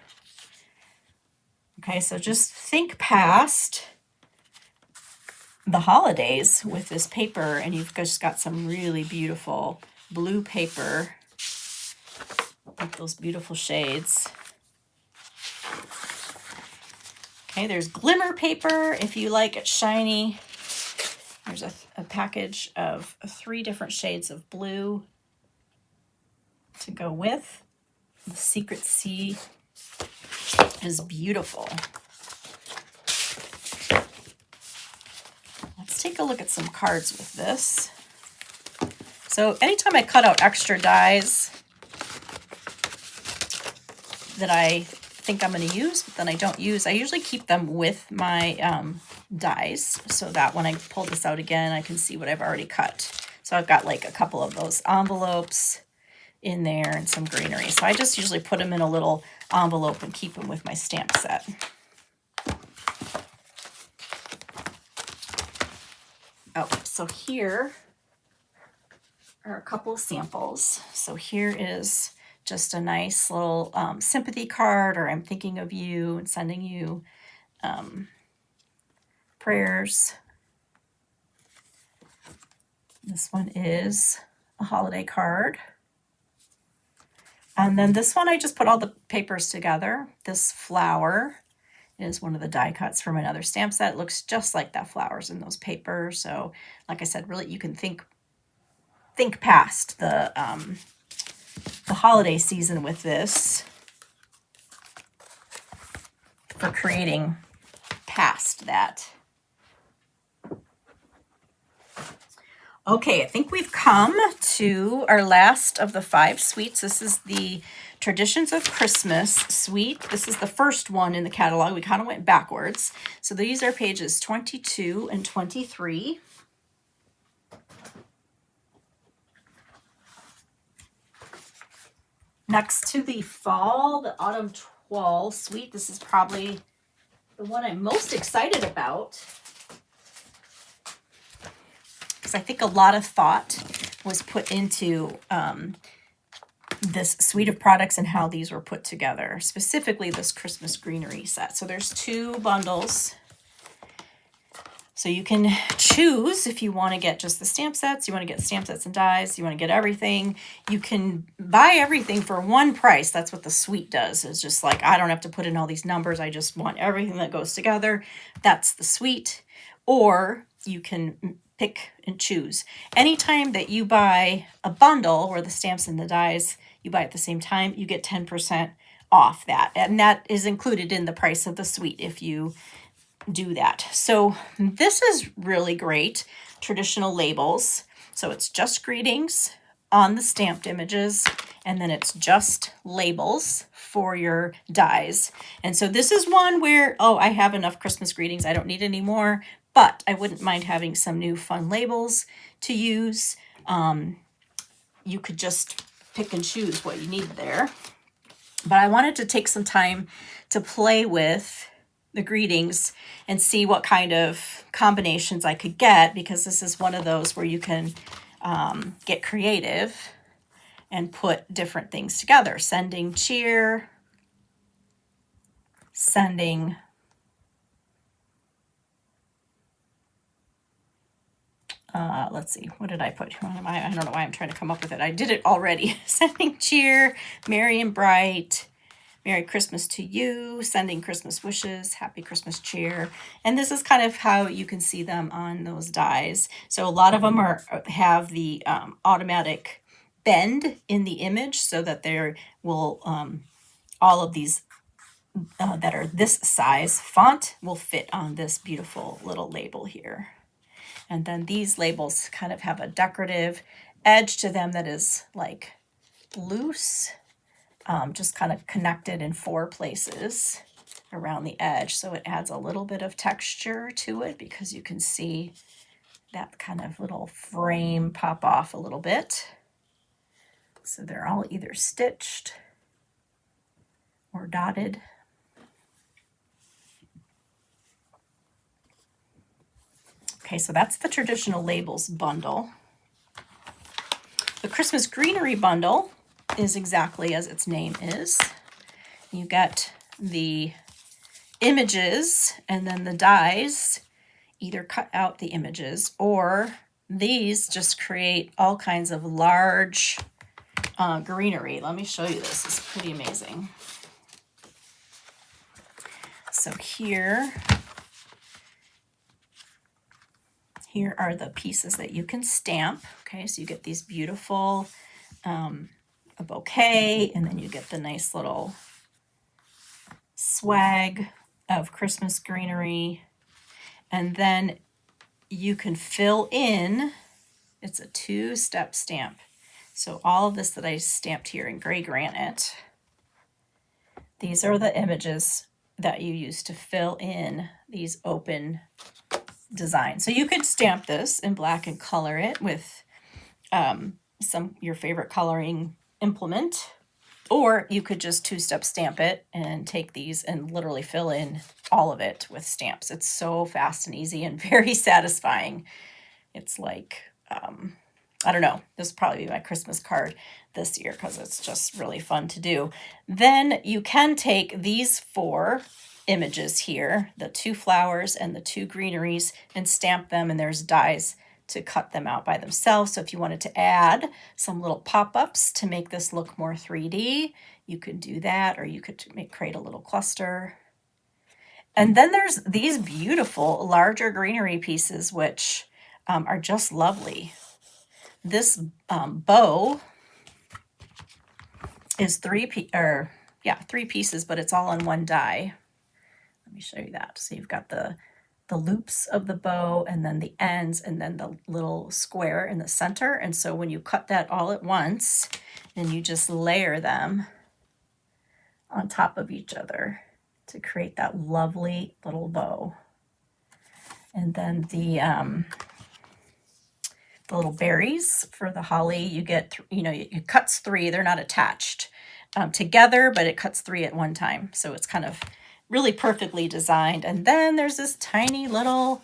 Okay, so just think past the holidays with this paper, and you've just got some really beautiful blue paper with those beautiful shades. Okay, there's glimmer paper if you like it shiny. There's a package of 3 different shades of blue to go with. The Secret Sea is beautiful. Let's take a look at some cards with this. So anytime I cut out extra dies that I think I'm going to use, but then I don't use, I usually keep them with my dies so that when I pull this out again, I can see what I've already cut. So I've got like a couple of those envelopes in there and some greenery. So I just usually put them in a little envelope and keep them with my stamp set. Okay, so here are a couple of samples. So here is just a nice little sympathy card, or I'm thinking of you and sending you prayers. This one is a holiday card. And then this one, I just put all the papers together. This flower is one of the die cuts from another stamp set. It looks just like that flowers in those papers. So like I said, really you can think past the holiday season with this for creating past that. Okay, I think we've come to our last of the 5 suites. This is the Traditions of Christmas suite. This is the first one in the catalog. We kind of went backwards. So these are pages 22 and 23. Next to the fall, the autumn 12 suite. This is probably the one I'm most excited about, because I think a lot of thought was put into this suite of products and how these were put together, specifically this Christmas greenery set. So there's 2 bundles. So you can choose if you want to get just the stamp sets, you want to get stamp sets and dies, you want to get everything. You can buy everything for one price. That's what the suite does. It's just like, I don't have to put in all these numbers. I just want everything that goes together. That's the suite. Or you can pick and choose. Anytime that you buy a bundle where the stamps and the dies you buy at the same time, you get 10% off that. And that is included in the price of the suite if you do that. So this is really great. Traditional labels. So it's just greetings on the stamped images, and then it's just labels for your dies. And so this is one where, oh, I have enough Christmas greetings, I don't need any more, but I wouldn't mind having some new fun labels to use. You could just pick and choose what you need there. But I wanted to take some time to play with the greetings and see what kind of combinations I could get, because this is one of those where you can get creative and put different things together. Sending cheer, sending let's see, what did I put? I don't know why I'm trying to come up with it. I did it already. Sending cheer, merry and bright, Merry Christmas to you, sending Christmas wishes, happy Christmas cheer. And this is kind of how you can see them on those dies. So a lot of them have the automatic bend in the image so that there will, all of these that are this size font will fit on this beautiful little label here. And then these labels kind of have a decorative edge to them that is like loose, just kind of connected in 4 places around the edge. So it adds a little bit of texture to it because you can see that kind of little frame pop off a little bit. So they're all either stitched or dotted. Okay, so that's the traditional labels bundle. The Christmas greenery bundle is exactly as its name is. You get the images and then the dies either cut out the images, or these just create all kinds of large greenery. Let me show you this. It's pretty amazing. So here are the pieces that you can stamp. Okay, so you get these beautiful a bouquet, and then you get the nice little swag of Christmas greenery. And then you can fill in, it's a 2-step stamp. So all of this that I stamped here in gray granite, these are the images that you use to fill in these open designs. So you could stamp this in black and color it with your favorite coloring implement, or you could just 2-step stamp it and take these and literally fill in all of it with stamps. It's so fast and easy and very satisfying. It's like, I don't know, this will probably be my Christmas card this year because it's just really fun to do. Then you can take these 4 images here, the 2 flowers and the 2 greeneries, and stamp them, and there's dies to cut them out by themselves. So if you wanted to add some little pop-ups to make this look more 3D, you could do that, or you could create a little cluster. And then there's these beautiful larger greenery pieces, which are just lovely. This bow is 3 pieces, but it's all on 1 die. Let me show you that. So you've got the loops of the bow, and then the ends, and then the little square in the center. And so when you cut that all at once, then you just layer them on top of each other to create that lovely little bow. And then the little berries for the holly, you get, it cuts 3, they're not attached together, but it cuts 3 at one time. So it's kind of really perfectly designed. And then there's this tiny little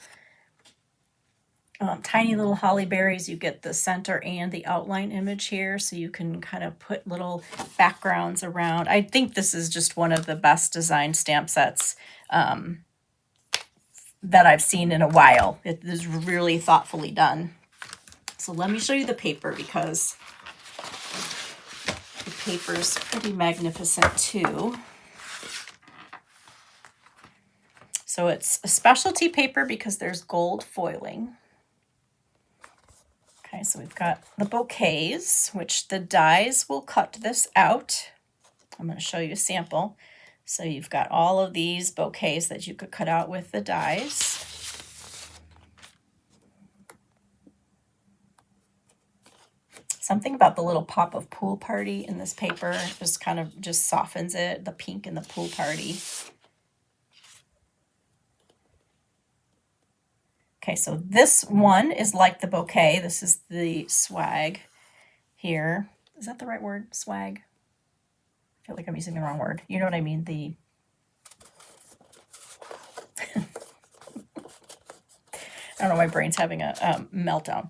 holly berries. You get the center and the outline image here, so you can kind of put little backgrounds around. I think this is just one of the best designed stamp sets that I've seen in a while. It is really thoughtfully done. So let me show you the paper, because the paper's pretty magnificent too. So it's a specialty paper because there's gold foiling. Okay, so we've got the bouquets, which the dies will cut this out. I'm going to show you a sample. So you've got all of these bouquets that you could cut out with the dies. Something about the little pop of pool party in this paper just kind of just softens it, the pink in the pool party. Okay, so this one is like the bouquet. This is the swag here. Is that the right word? Swag? I feel like I'm using the wrong word. You know what I mean? The I don't know, my brain's having a meltdown.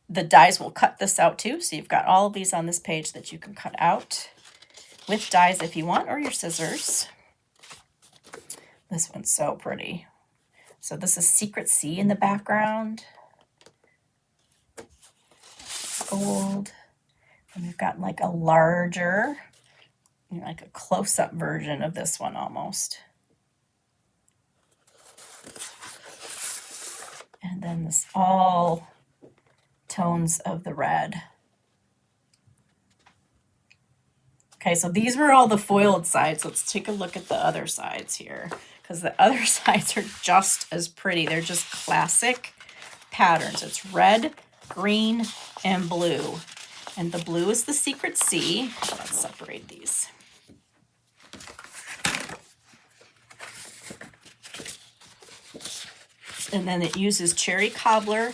The dies will cut this out too. So you've got all of these on this page that you can cut out with dies if you want, or your scissors. This one's so pretty. So this is Secret C in the background. Gold. And we've got like a larger, like a close-up version of this one almost. And then this all tones of the red. Okay, so these were all the foiled sides. Let's take a look at the other sides here, because the other sides are just as pretty. They're just classic patterns. It's red, green, and blue. And the blue is the Secret C. Let's separate these. And then it uses cherry cobbler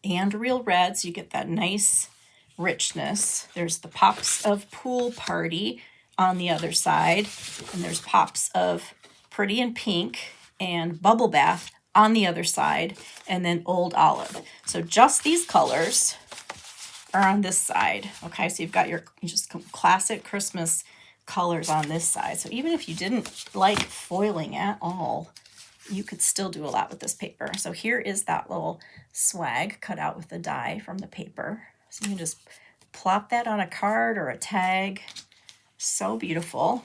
and real red, so you get that nice richness. There's the pops of pool party on the other side, and there's pops of pretty and pink and bubble bath on the other side, and then old olive. So just these colors are on this side. Okay, so you've got your just classic Christmas colors on this side. So even if you didn't like foiling at all, you could still do a lot with this paper. So here is that little swag cut out with the die from the paper. So you can just plop that on a card or a tag. So beautiful.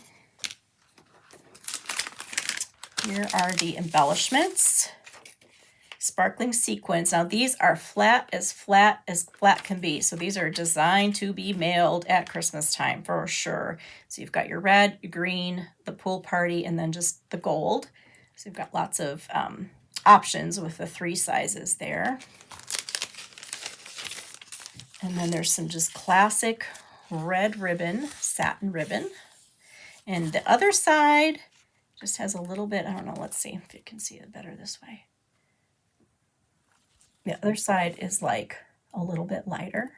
Here are the embellishments. Sparkling sequins. Now these are flat as flat can be. So these are designed to be mailed at Christmas time for sure. So you've got your red, your green, the pool party, and then just the gold. So you've got lots of options with the 3 sizes there. And then there's some just classic red ribbon, satin ribbon. And the other side just has a little bit, I don't know, let's see if you can see it better this way. The other side is like a little bit lighter.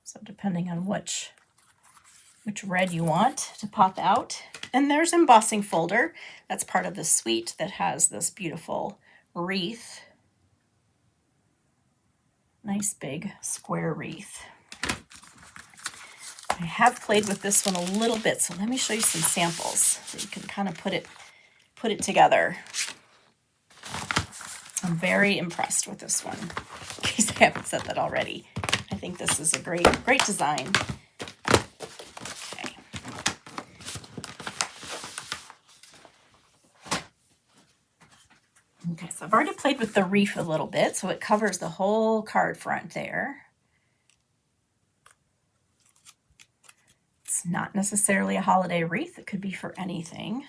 So depending on which red you want to pop out. And there's embossing folder. That's part of the suite that has this beautiful wreath. Nice big square wreath. I have played with this one a little bit, so let me show you some samples so you can kind of put it together. I'm very impressed with this one, in case I haven't said that already. I think this is a great design. Okay, so I've already played with the wreath a little bit, so it covers the whole card front there. It's not necessarily a holiday wreath. It could be for anything.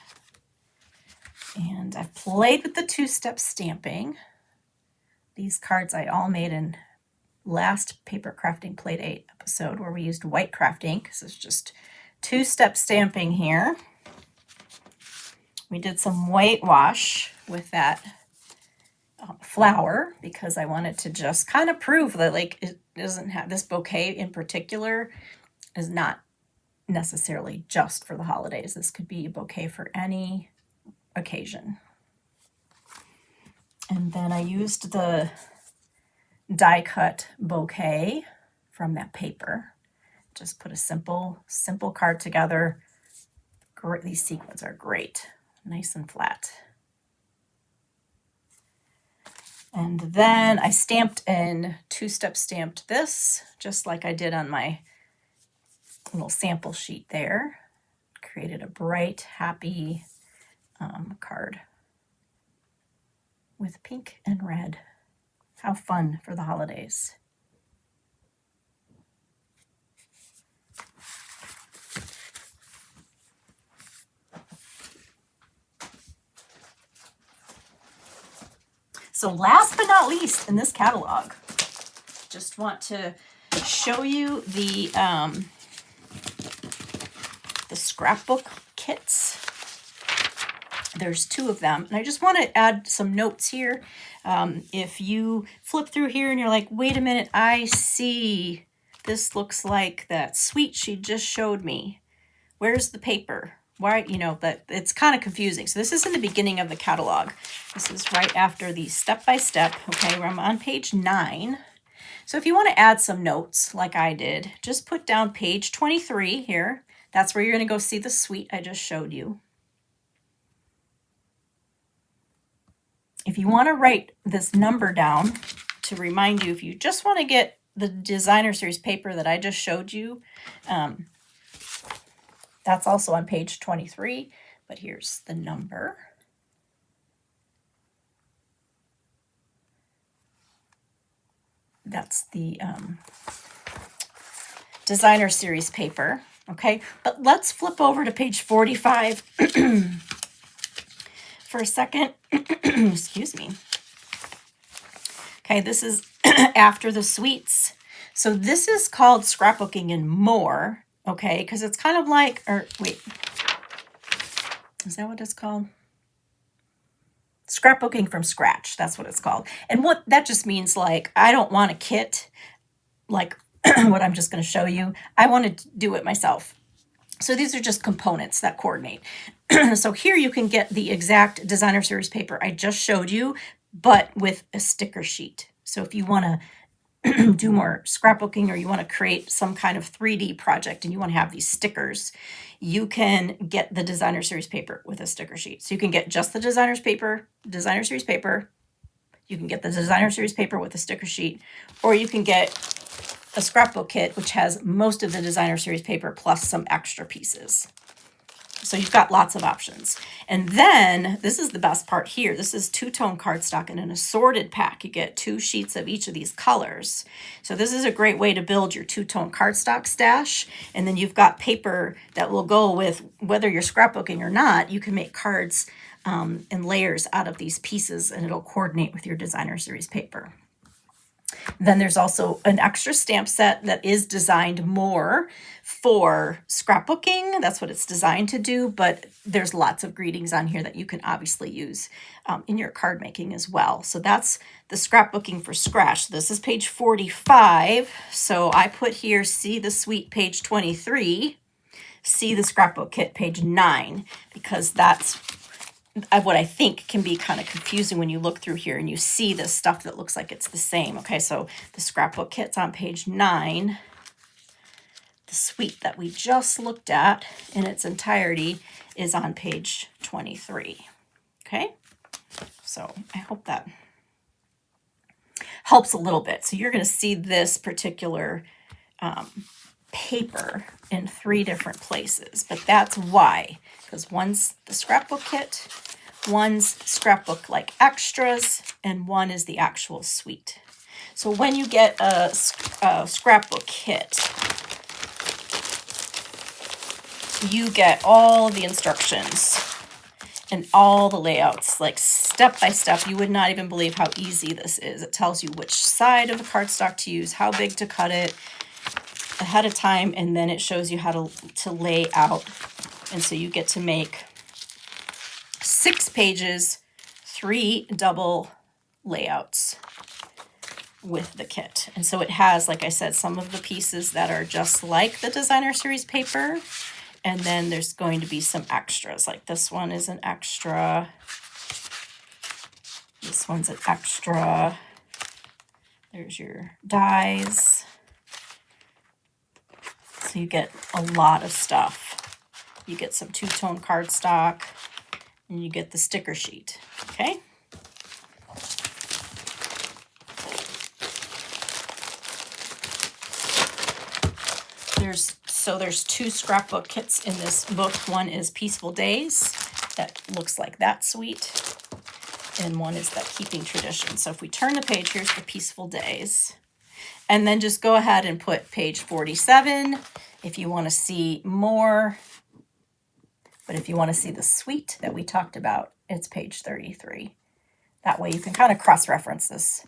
And I've played with the 2-step stamping. These cards I all made in last Paper Crafting Playdate episode where we used white craft ink. This is just 2-step stamping here. We did some whitewash with that flower because I wanted to just kind of prove that like it doesn't have, this bouquet in particular is not necessarily just for the holidays. This could be a bouquet for any occasion. And then I used the die cut bouquet from that paper. Just put a simple card together. These sequins are great, nice and flat. And then I stamped in 2-step stamped this, just like I did on my little sample sheet there. Created a bright, happy card with pink and red. How fun for the holidays. So last but not least in this catalog, just want to show you the scrapbook kits. There's 2 of them, and I just want to add some notes here. If you flip through here and you're like, wait a minute, I see this looks like that suite she just showed me. Where's the paper? Why, you know, that it's kind of confusing. So this is in the beginning of the catalog. This is right after the step-by-step, okay, where I'm on page 9. So if you want to add some notes like I did, just put down page 23 here. That's where you're going to go see the suite I just showed you. If you want to write this number down to remind you, if you just want to get the designer series paper that I just showed you, that's also on page 23, but here's the number. That's the designer series paper, okay? But let's flip over to page 45 for a second. Excuse me. Okay, this is after the suites. So this is called Scrapbooking and More, okay? Because it's kind of like, or wait, is that what it's called? Scrapbooking from scratch, that's what it's called. And what that just means, like, I don't want a kit like what I'm just going to show you. I want to do it myself. So these are just components that coordinate. So here you can get the exact designer series paper I just showed you, but with a sticker sheet. So if you want to do more scrapbooking, or you want to create some kind of 3D project and you want to have these stickers, you can get the designer series paper with a sticker sheet. So you can get just the designer series paper. You can get the designer series paper with a sticker sheet, or you can get a scrapbook kit, which has most of the designer series paper plus some extra pieces. So you've got lots of options. And then this is the best part here. This is 2-tone cardstock in an assorted pack. You get 2 sheets of each of these colors. So this is a great way to build your 2-tone cardstock stash. And then you've got paper that will go with whether you're scrapbooking or not. You can make cards and layers out of these pieces, and it'll coordinate with your designer series paper. Then there's also an extra stamp set that is designed more for scrapbooking. That's what it's designed to do, but there's lots of greetings on here that you can obviously use in your card making as well. So that's the scrapbooking for scratch. This is page 45. So I put here, see the suite, page 23, see the scrapbook kit, page 9, because that's what I think can be kind of confusing when you look through here and you see this stuff that looks like it's the same. Okay, so the scrapbook kit's on page 9. The suite that we just looked at in its entirety is on page 23. Okay, so I hope that helps a little bit. So you're going to see this particular paper in 3 different places, but that's why, because one's the scrapbook kit, one's scrapbook like extras, and one is the actual suite. So when you get a scrapbook kit, you get all the instructions and all the layouts, like step by step. You would not even believe how easy this is. It tells you which side of the cardstock to use, how big to cut it ahead of time, and then it shows you how to lay out. And so you get to make 6 pages, 3 double layouts with the kit. And so it has, like I said, some of the pieces that are just like the designer series paper, and then there's going to be some extras. Like this one is an extra. This one's an extra. There's your dies. So you get a lot of stuff. You get some 2-tone cardstock, and you get the sticker sheet, okay? There's 2 scrapbook kits in this book. One is Peaceful Days, that looks like that suite. and one is that keeping tradition. So if we turn the page, here's the peaceful days. And then just go ahead and put page 47 if you want to see more. But if you want to see the suite that we talked about, it's page 33. That way you can kind of cross-reference this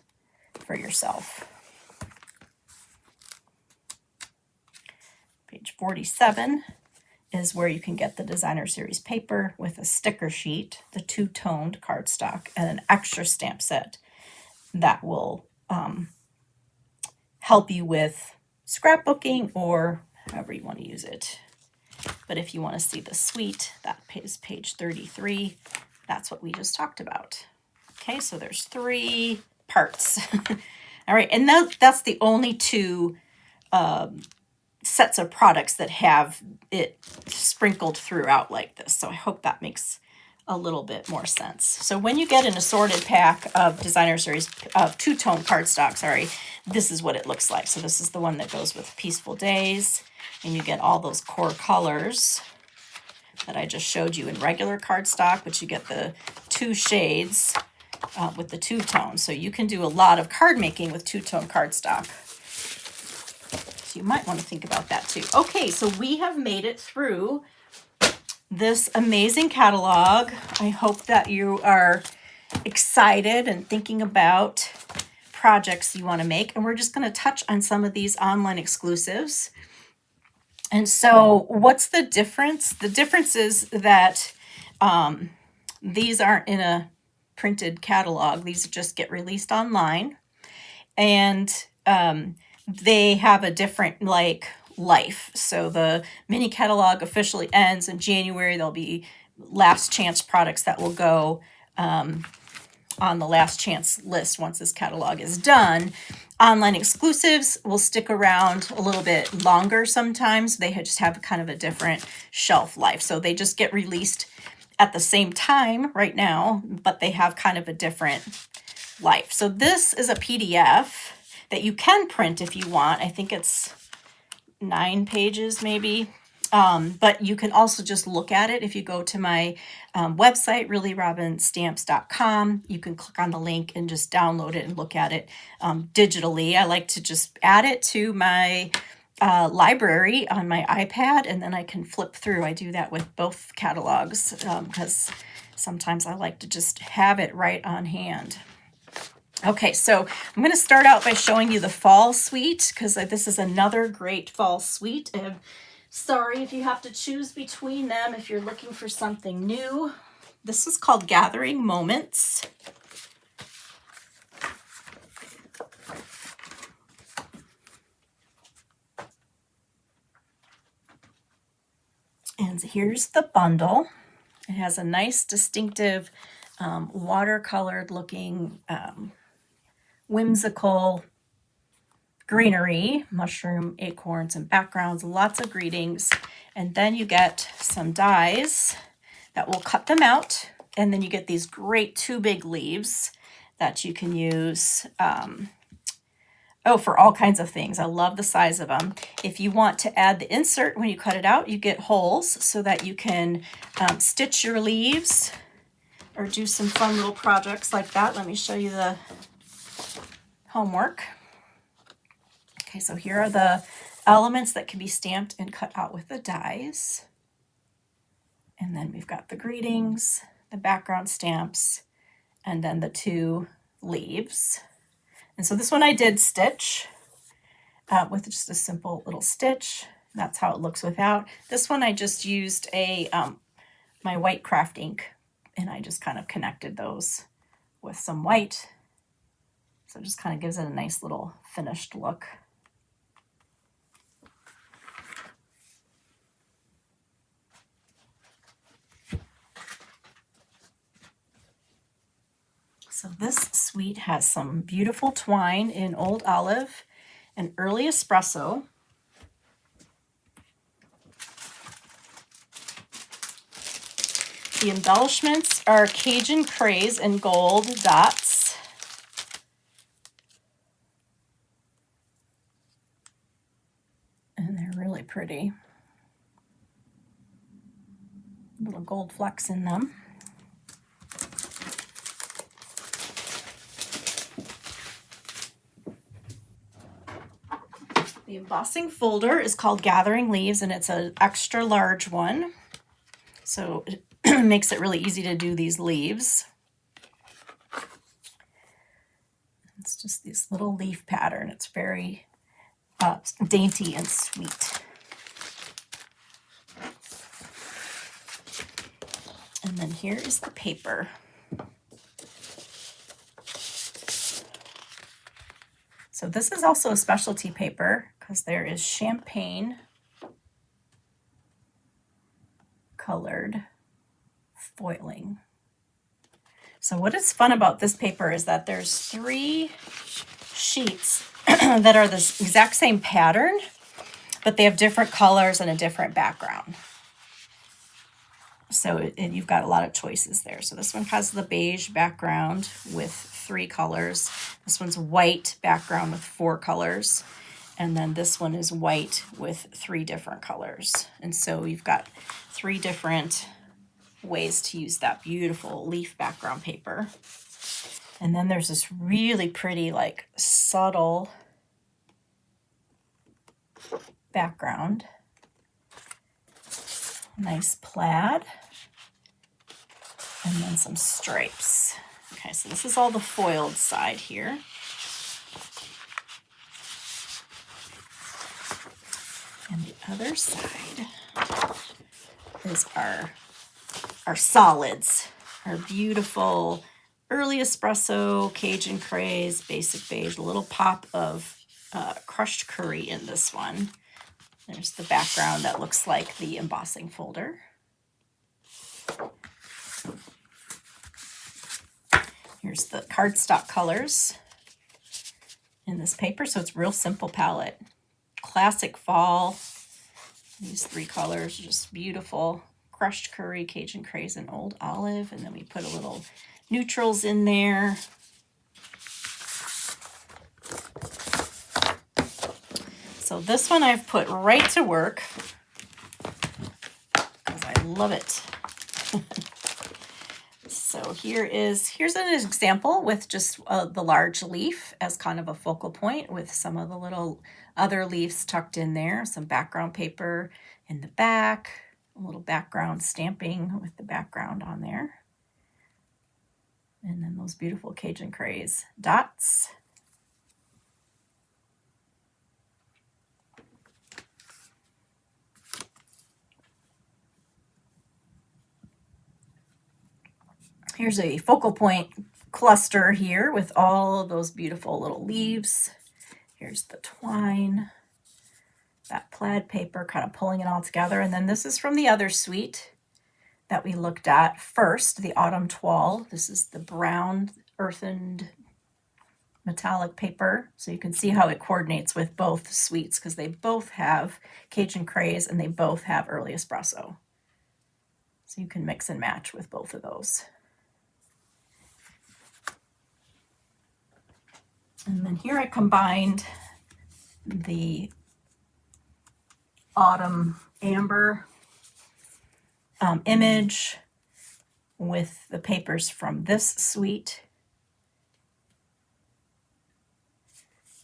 for yourself. Page 47 is where you can get the designer series paper with a sticker sheet, the two-toned cardstock, and an extra stamp set that will help you with scrapbooking or however you want to use it. But if you want to see the suite, that is page 33. That's what we just talked about. Okay, so there's 3 parts. All right, and that's the only 2 sets of products that have it sprinkled throughout like this. So I hope that makes a little bit more sense. So when you get an assorted pack of designer series of two-tone cardstock, this is what it looks like. So this is the one that goes with Peaceful Days, and you get all those core colors that I just showed you in regular cardstock, but you get the 2 shades with the two-tone. So you can do a lot of card making with two-tone cardstock. So you might want to think about that too. Okay, so we have made it through this amazing catalog. I hope that you are excited and thinking about projects you want to make. And we're just going to touch on some of these online exclusives. And so what's the difference? The difference is that these aren't in a printed catalog. These just get released online. And they have a different life. So the mini catalog officially ends in January. There'll be last chance products that will go on the last chance list once this catalog is done. Online exclusives will stick around a little bit longer sometimes. They just have kind of a different shelf life. So they just get released at the same time right now, but they have kind of a different life. So this is a PDF that you can print if you want. I think it's 9 pages maybe. But you can also just look at it. If you go to my website, reallyrobinstamps.com, you can click on the link and just download it and look at it digitally. I like to just add it to my library on my iPad, and then I can flip through. I do that with both catalogs because sometimes I like to just have it right on hand. Okay, so I'm going to start out by showing you the fall suite because this is another great fall suite. Sorry if you have to choose between them if you're looking for something new. This is called Gathering Moments. And here's the bundle. It has a nice distinctive watercolored looking whimsical greenery, mushroom, acorns, and backgrounds, lots of greetings. And then you get some dies that will cut them out. And then you get these great 2 big leaves that you can use for all kinds of things. I love the size of them. If you want to add the insert when you cut it out, you get holes so that you can stitch your leaves or do some fun little projects like that. Let me show you the homework. Okay, so here are the elements that can be stamped and cut out with the dies. And then we've got the greetings, the background stamps, and then the 2 leaves. And so this one I did stitch with just a simple little stitch. That's how it looks without. This one I just used my white craft ink, and I just kind of connected those with some white. So it just kind of gives it a nice little finished look. So this suite has some beautiful twine in Old Olive and Early Espresso. The embellishments are Cajun Craze and gold dots. And they're really pretty. Little gold flecks in them. The embossing folder is called Gathering Leaves, and it's an extra large one. So it makes it really easy to do these leaves. It's just this little leaf pattern. It's very dainty and sweet. And then here is the paper. So this is also a specialty paper because there is champagne colored foiling. So what is fun about this paper is that there's 3 sheets that are the exact same pattern, but they have different colors and a different background. So you've got a lot of choices there. So this one has the beige background with 3 colors. This one's white background with 4 colors. And then this one is white with 3 different colors. And so you've got 3 different ways to use that beautiful leaf background paper. And then there's this really pretty, like, subtle background. Nice plaid. And then some stripes. Okay, so this is all the foiled side here. And the other side is our solids, our beautiful early espresso, Cajun craze, basic beige, a little pop of crushed curry in this one. There's the background that looks like the embossing folder. Here's the cardstock colors in this paper. So it's a real simple palette. Classic fall. These 3 colors are just beautiful. Crushed curry, Cajun craze, and old olive. And then we put a little neutrals in there. So this one I've put right to work because I love it. So here's an example with just the large leaf as kind of a focal point with some of the little other leaves tucked in there, some background paper in the back, a little background stamping with the background on there. And then those beautiful Cajun craze dots. Here's a focal point cluster here with all of those beautiful little leaves. Here's the twine, that plaid paper, kind of pulling it all together. And then this is from the other suite that we looked at first, the Autumn Toile. This is the brown earthened metallic paper. So you can see how it coordinates with both suites because they both have Cajun craze and they both have early espresso. So you can mix and match with both of those. And then here I combined the autumn amber image with the papers from this suite.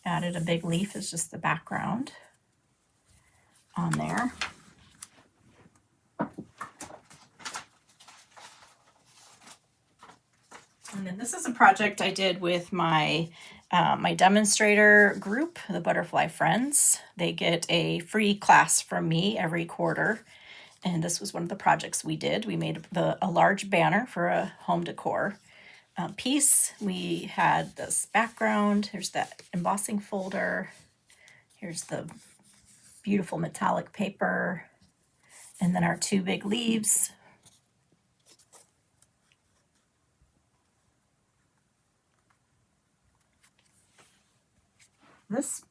Added a big leaf as just the background on there. And then this is a project I did with my demonstrator group, the Butterfly Friends. They get a free class from me every quarter. And this was one of the projects we did. We made a large banner for a home decor piece. We had this background. Here's that embossing folder. Here's the beautiful metallic paper. And then our 2 big leaves. This,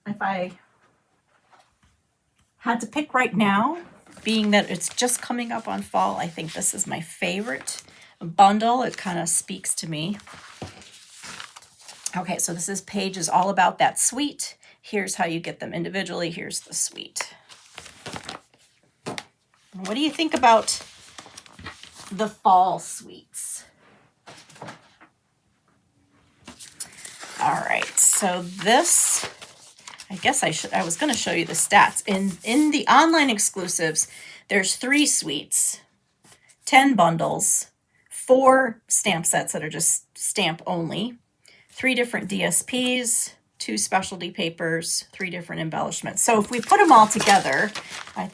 if I had to pick right now, being that it's just coming up on fall, I think this is my favorite bundle. It kind of speaks to me. Okay, so this page is all about that suite. Here's how you get them individually. Here's the suite. What do you think about the fall suites? All right, so this I guess I was going to show you the stats. In the online exclusives, there's 3 suites, 10 bundles, 4 stamp sets that are just stamp only, 3 different DSPs, 2 specialty papers, 3 different embellishments. So if we put them all together, I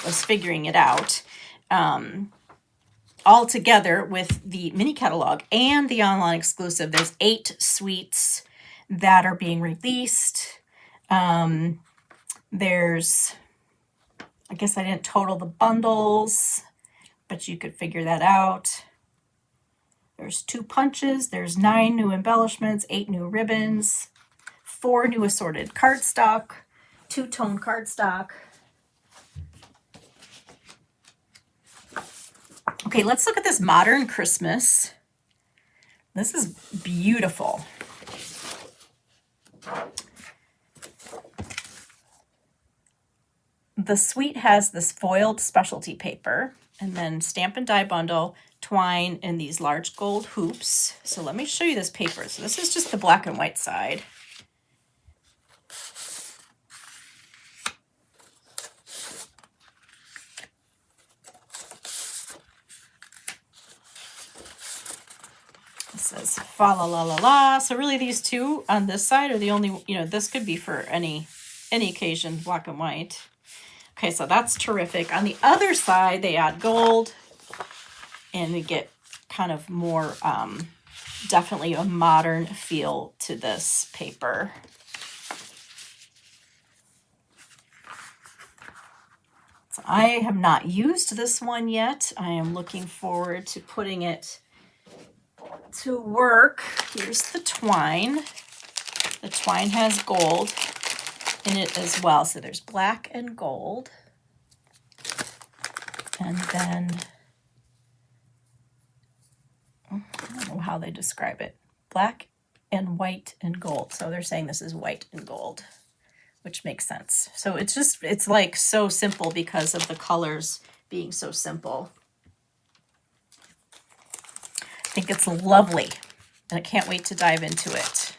was figuring it out, all together with the mini catalog and the online exclusive, there's 8 suites that are being released. There's, I guess I didn't total the bundles, but you could figure that out. There's 2 punches, there's 9 new embellishments, 8 new ribbons, 4 new assorted cardstock, 2-tone cardstock. Okay, let's look at this Modern Christmas. This is beautiful. The suite has this foiled specialty paper, and then stamp and die bundle, twine, and these large gold hoops. So let me show you this paper. So this is just the black and white side. It says fa la la la la. So really these 2 on this side are the only, this could be for any occasion, black and white. Okay, so that's terrific. On the other side, they add gold, and we get kind of more, definitely a modern feel to this paper. So I have not used this one yet. I am looking forward to putting it to work. Here's the twine. The twine has gold in it as well. So there's black and gold. And then, I don't know how they describe it. Black and white and gold. So they're saying this is white and gold, which makes sense. So it's like so simple because of the colors being so simple. I think it's lovely, and I can't wait to dive into it.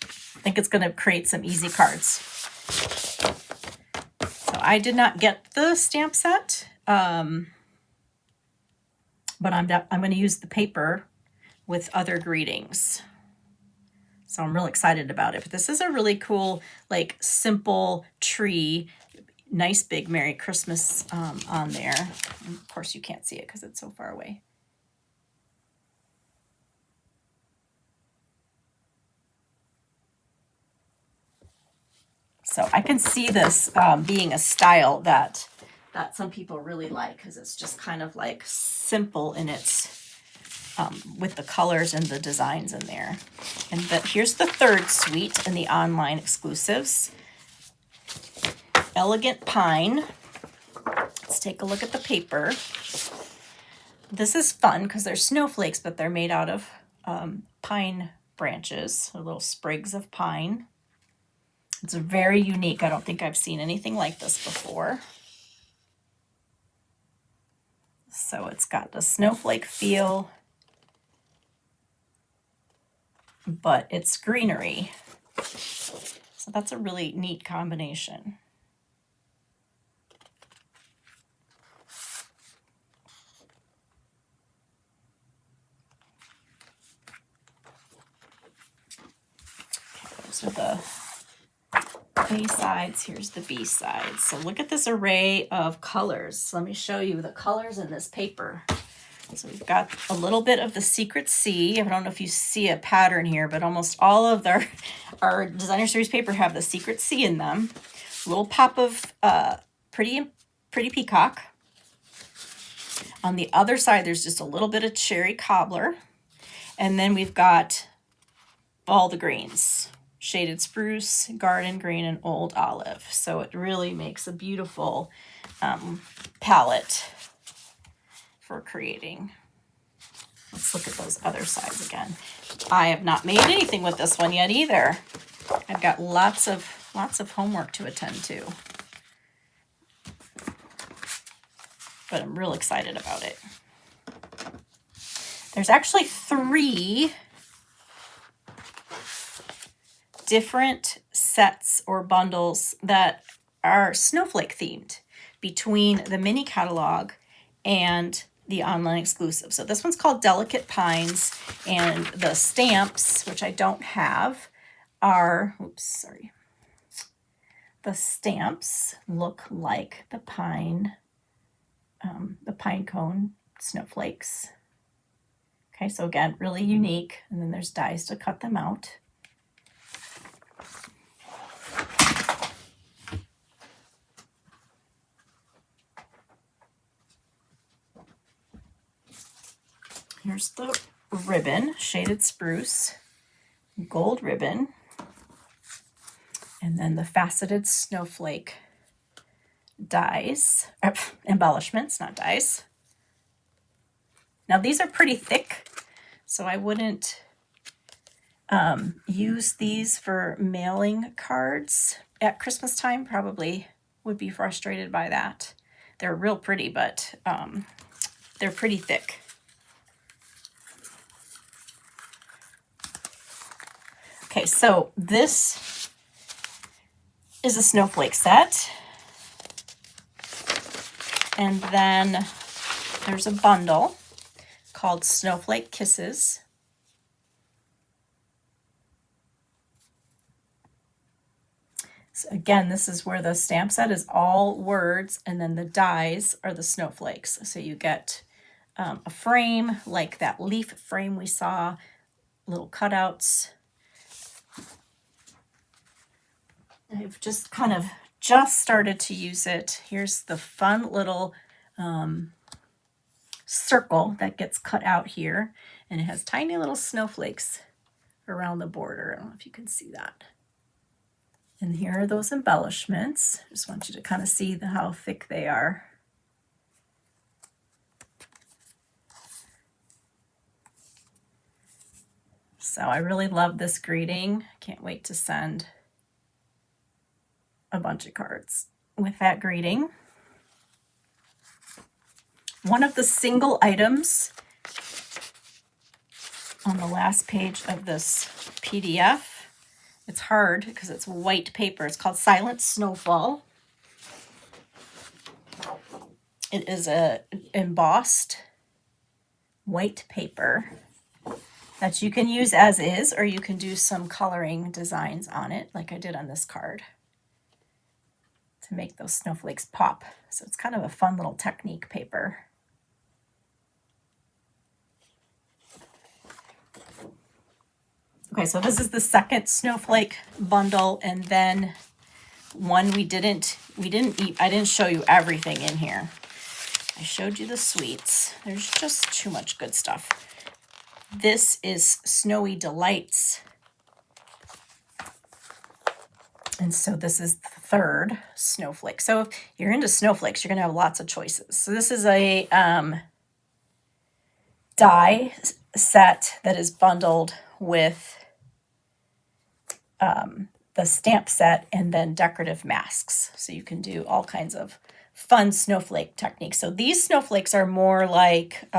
I think it's going to create some easy cards. So I did not get the stamp set, but I'm going to use the paper with other greetings. So I'm real excited about it. But this is a really cool, like, simple tree. Nice big Merry Christmas on there. And of course, you can't see it because it's so far away. So I can see this being a style that some people really like, because it's just kind of like simple in its, with the colors and the designs in there. And here's the 3rd suite in the online exclusives. Elegant Pine. Let's take a look at the paper. This is fun because they're snowflakes, but they're made out of pine branches, or little sprigs of pine. It's very unique. I don't think I've seen anything like this before. So it's got the snowflake feel, but it's greenery. So that's a really neat combination. Those are the A sides. Here's the B sides. So look at this array of colors. Let me show you the colors in this paper. So we've got a little bit of the Secret C. I don't know if you see a pattern here, but almost all of our designer series paper have the Secret C in them. A little pop of pretty peacock. On the other side, there's just a little bit of cherry cobbler. And then we've got all the greens. Shaded spruce, garden green, and old olive. So it really makes a beautiful palette for creating. Let's look at those other sides again. I have not made anything with this one yet either. I've got lots of homework to attend to. But I'm real excited about it. There's actually 3 different sets or bundles that are snowflake themed between the mini catalog and the online exclusive. So this one's called Delicate Pines, and the stamps, which I don't have, are, oops, sorry. The stamps look like the pine cone snowflakes. Okay, so again, really unique. And then there's dies to cut them out. Here's the ribbon, shaded spruce, gold ribbon, and then the faceted snowflake dies, embellishments, not dies. Now these are pretty thick, so I wouldn't use these for mailing cards at Christmas time. Probably would be frustrated by that. They're real pretty, but they're pretty thick. Okay, so this is a snowflake set. And then there's a bundle called Snowflake Kisses. So again, this is where the stamp set is all words, and then the dies are the snowflakes. So you get a frame like that leaf frame we saw, little cutouts. I've just kind of started to use it. Here's the fun little circle that gets cut out here, and it has tiny little snowflakes around the border. I don't know if you can see that. And here are those embellishments. Just want you to kind of see how thick they are. So I really love this greeting. Can't wait to send a bunch of cards with that greeting. One of the single items on the last page of this PDF, it's hard because it's white paper. It's called Silent Snowfall. It is a embossed white paper that you can use as is, or you can do some coloring designs on it like I did on this card to make those snowflakes pop. So it's kind of a fun little technique paper. Okay, so this is the second snowflake bundle, and then one I didn't show you everything in here. I showed you the sweets. There's just too much good stuff. This is Snowy Delights. And so this is the third snowflake. So if you're into snowflakes, you're going to have lots of choices. So this is a die set that is bundled with the stamp set and then decorative masks. So you can do all kinds of fun snowflake techniques. So these snowflakes are more like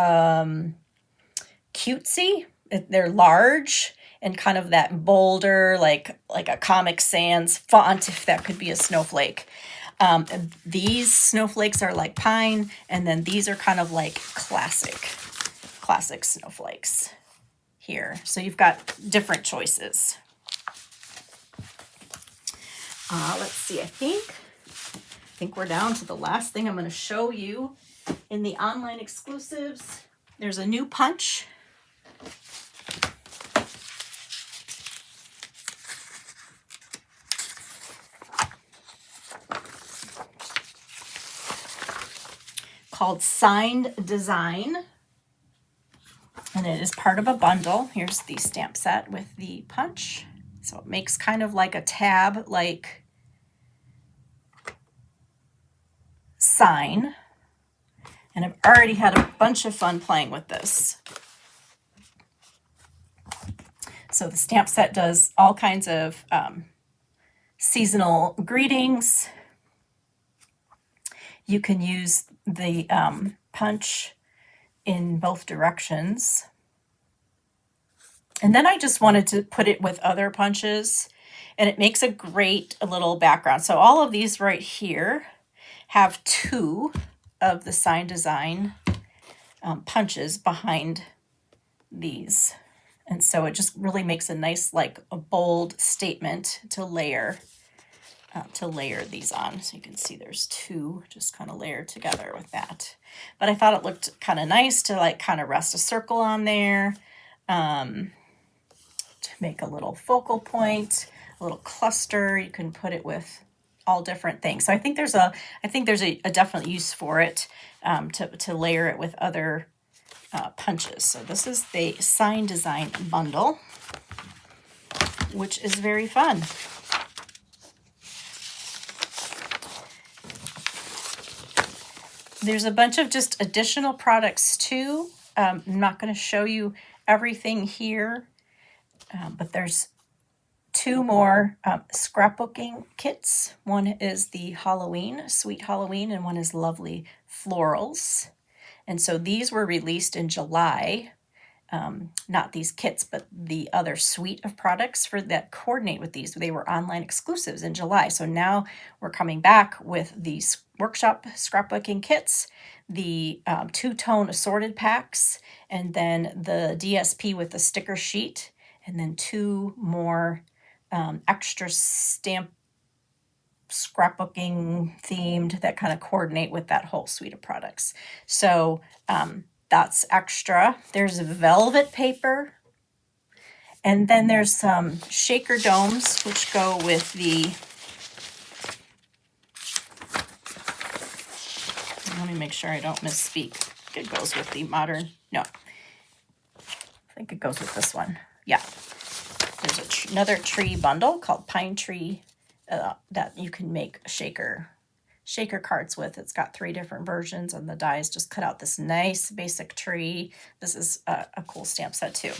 cutesy. They're large and kind of that bolder, like a Comic Sans font, if that could be a snowflake. These snowflakes are like pine, and then these are kind of like classic snowflakes here. So you've got different choices. Let's see, I think we're down to the last thing I'm going to show you in the online exclusives. There's a new punch. Called Signed Design, and it is part of a bundle. Here's the stamp set with the punch. So it makes kind of like a tab like sign, and I've already had a bunch of fun playing with this. So the stamp set does all kinds of seasonal greetings. You can use the punch in both directions. And then I just wanted to put it with other punches and it makes a great little background. So all of these right here have 2 of the sign design punches behind these. And so it just really makes a nice, like a bold statement to layer these on. So you can see there's 2 just kind of layered together with that. But I thought it looked kind of nice to like kind of rest a circle on there, to make a little focal point, a little cluster. You can put it with all different things. So I think there's a definite use for it, to layer it with other punches. So this is the sign design bundle, which is very fun. There's a bunch of just additional products too. I'm not going to show you everything here, but there's 2 more scrapbooking kits. One is the Halloween, Sweet Halloween, and one is Lovely Florals. And so these were released in July. Not these kits, but the other suite of products that coordinate with these. They were online exclusives in July. So now we're coming back with these workshop scrapbooking kits, the 2-tone assorted packs, and then the DSP with the sticker sheet, and then 2 more extra stamp scrapbooking themed that kind of coordinate with that whole suite of products. So that's extra. There's velvet paper, and then there's some shaker domes which go with the, let me make sure I don't misspeak. It goes with the modern, no, I think it goes with this one. Yeah, there's another tree bundle called Pine Tree that you can make shaker cards with. It's got 3 different versions, and the dies just cut out this nice basic tree. This is a cool stamp set too.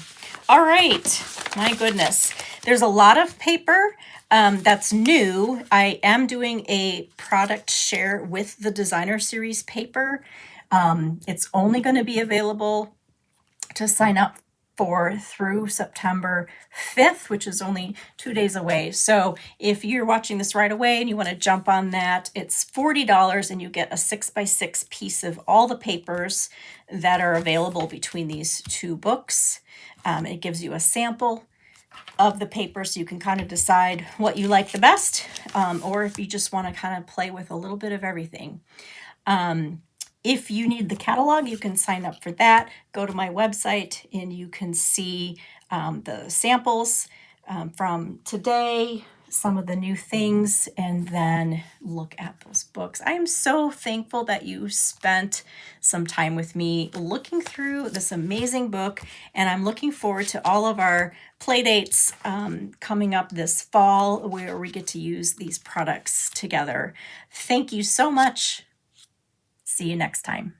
All right, my goodness. There's a lot of paper that's new. I am doing a product share with the Designer Series paper. It's only going to be available to sign up for through September 5th, which is only 2 days away. So if you're watching this right away and you want to jump on that, it's $40, and you get a 6x6 piece of all the papers that are available between these 2 books. It gives you a sample of the paper, so you can kind of decide what you like the best, or if you just want to kind of play with a little bit of everything. If you need the catalog, you can sign up for that. Go to my website and you can see the samples from today, some of the new things, and then look at those books. I am so thankful that you spent some time with me looking through this amazing book, and I'm looking forward to all of our play dates coming up this fall where we get to use these products together. Thank you so much. See you next time.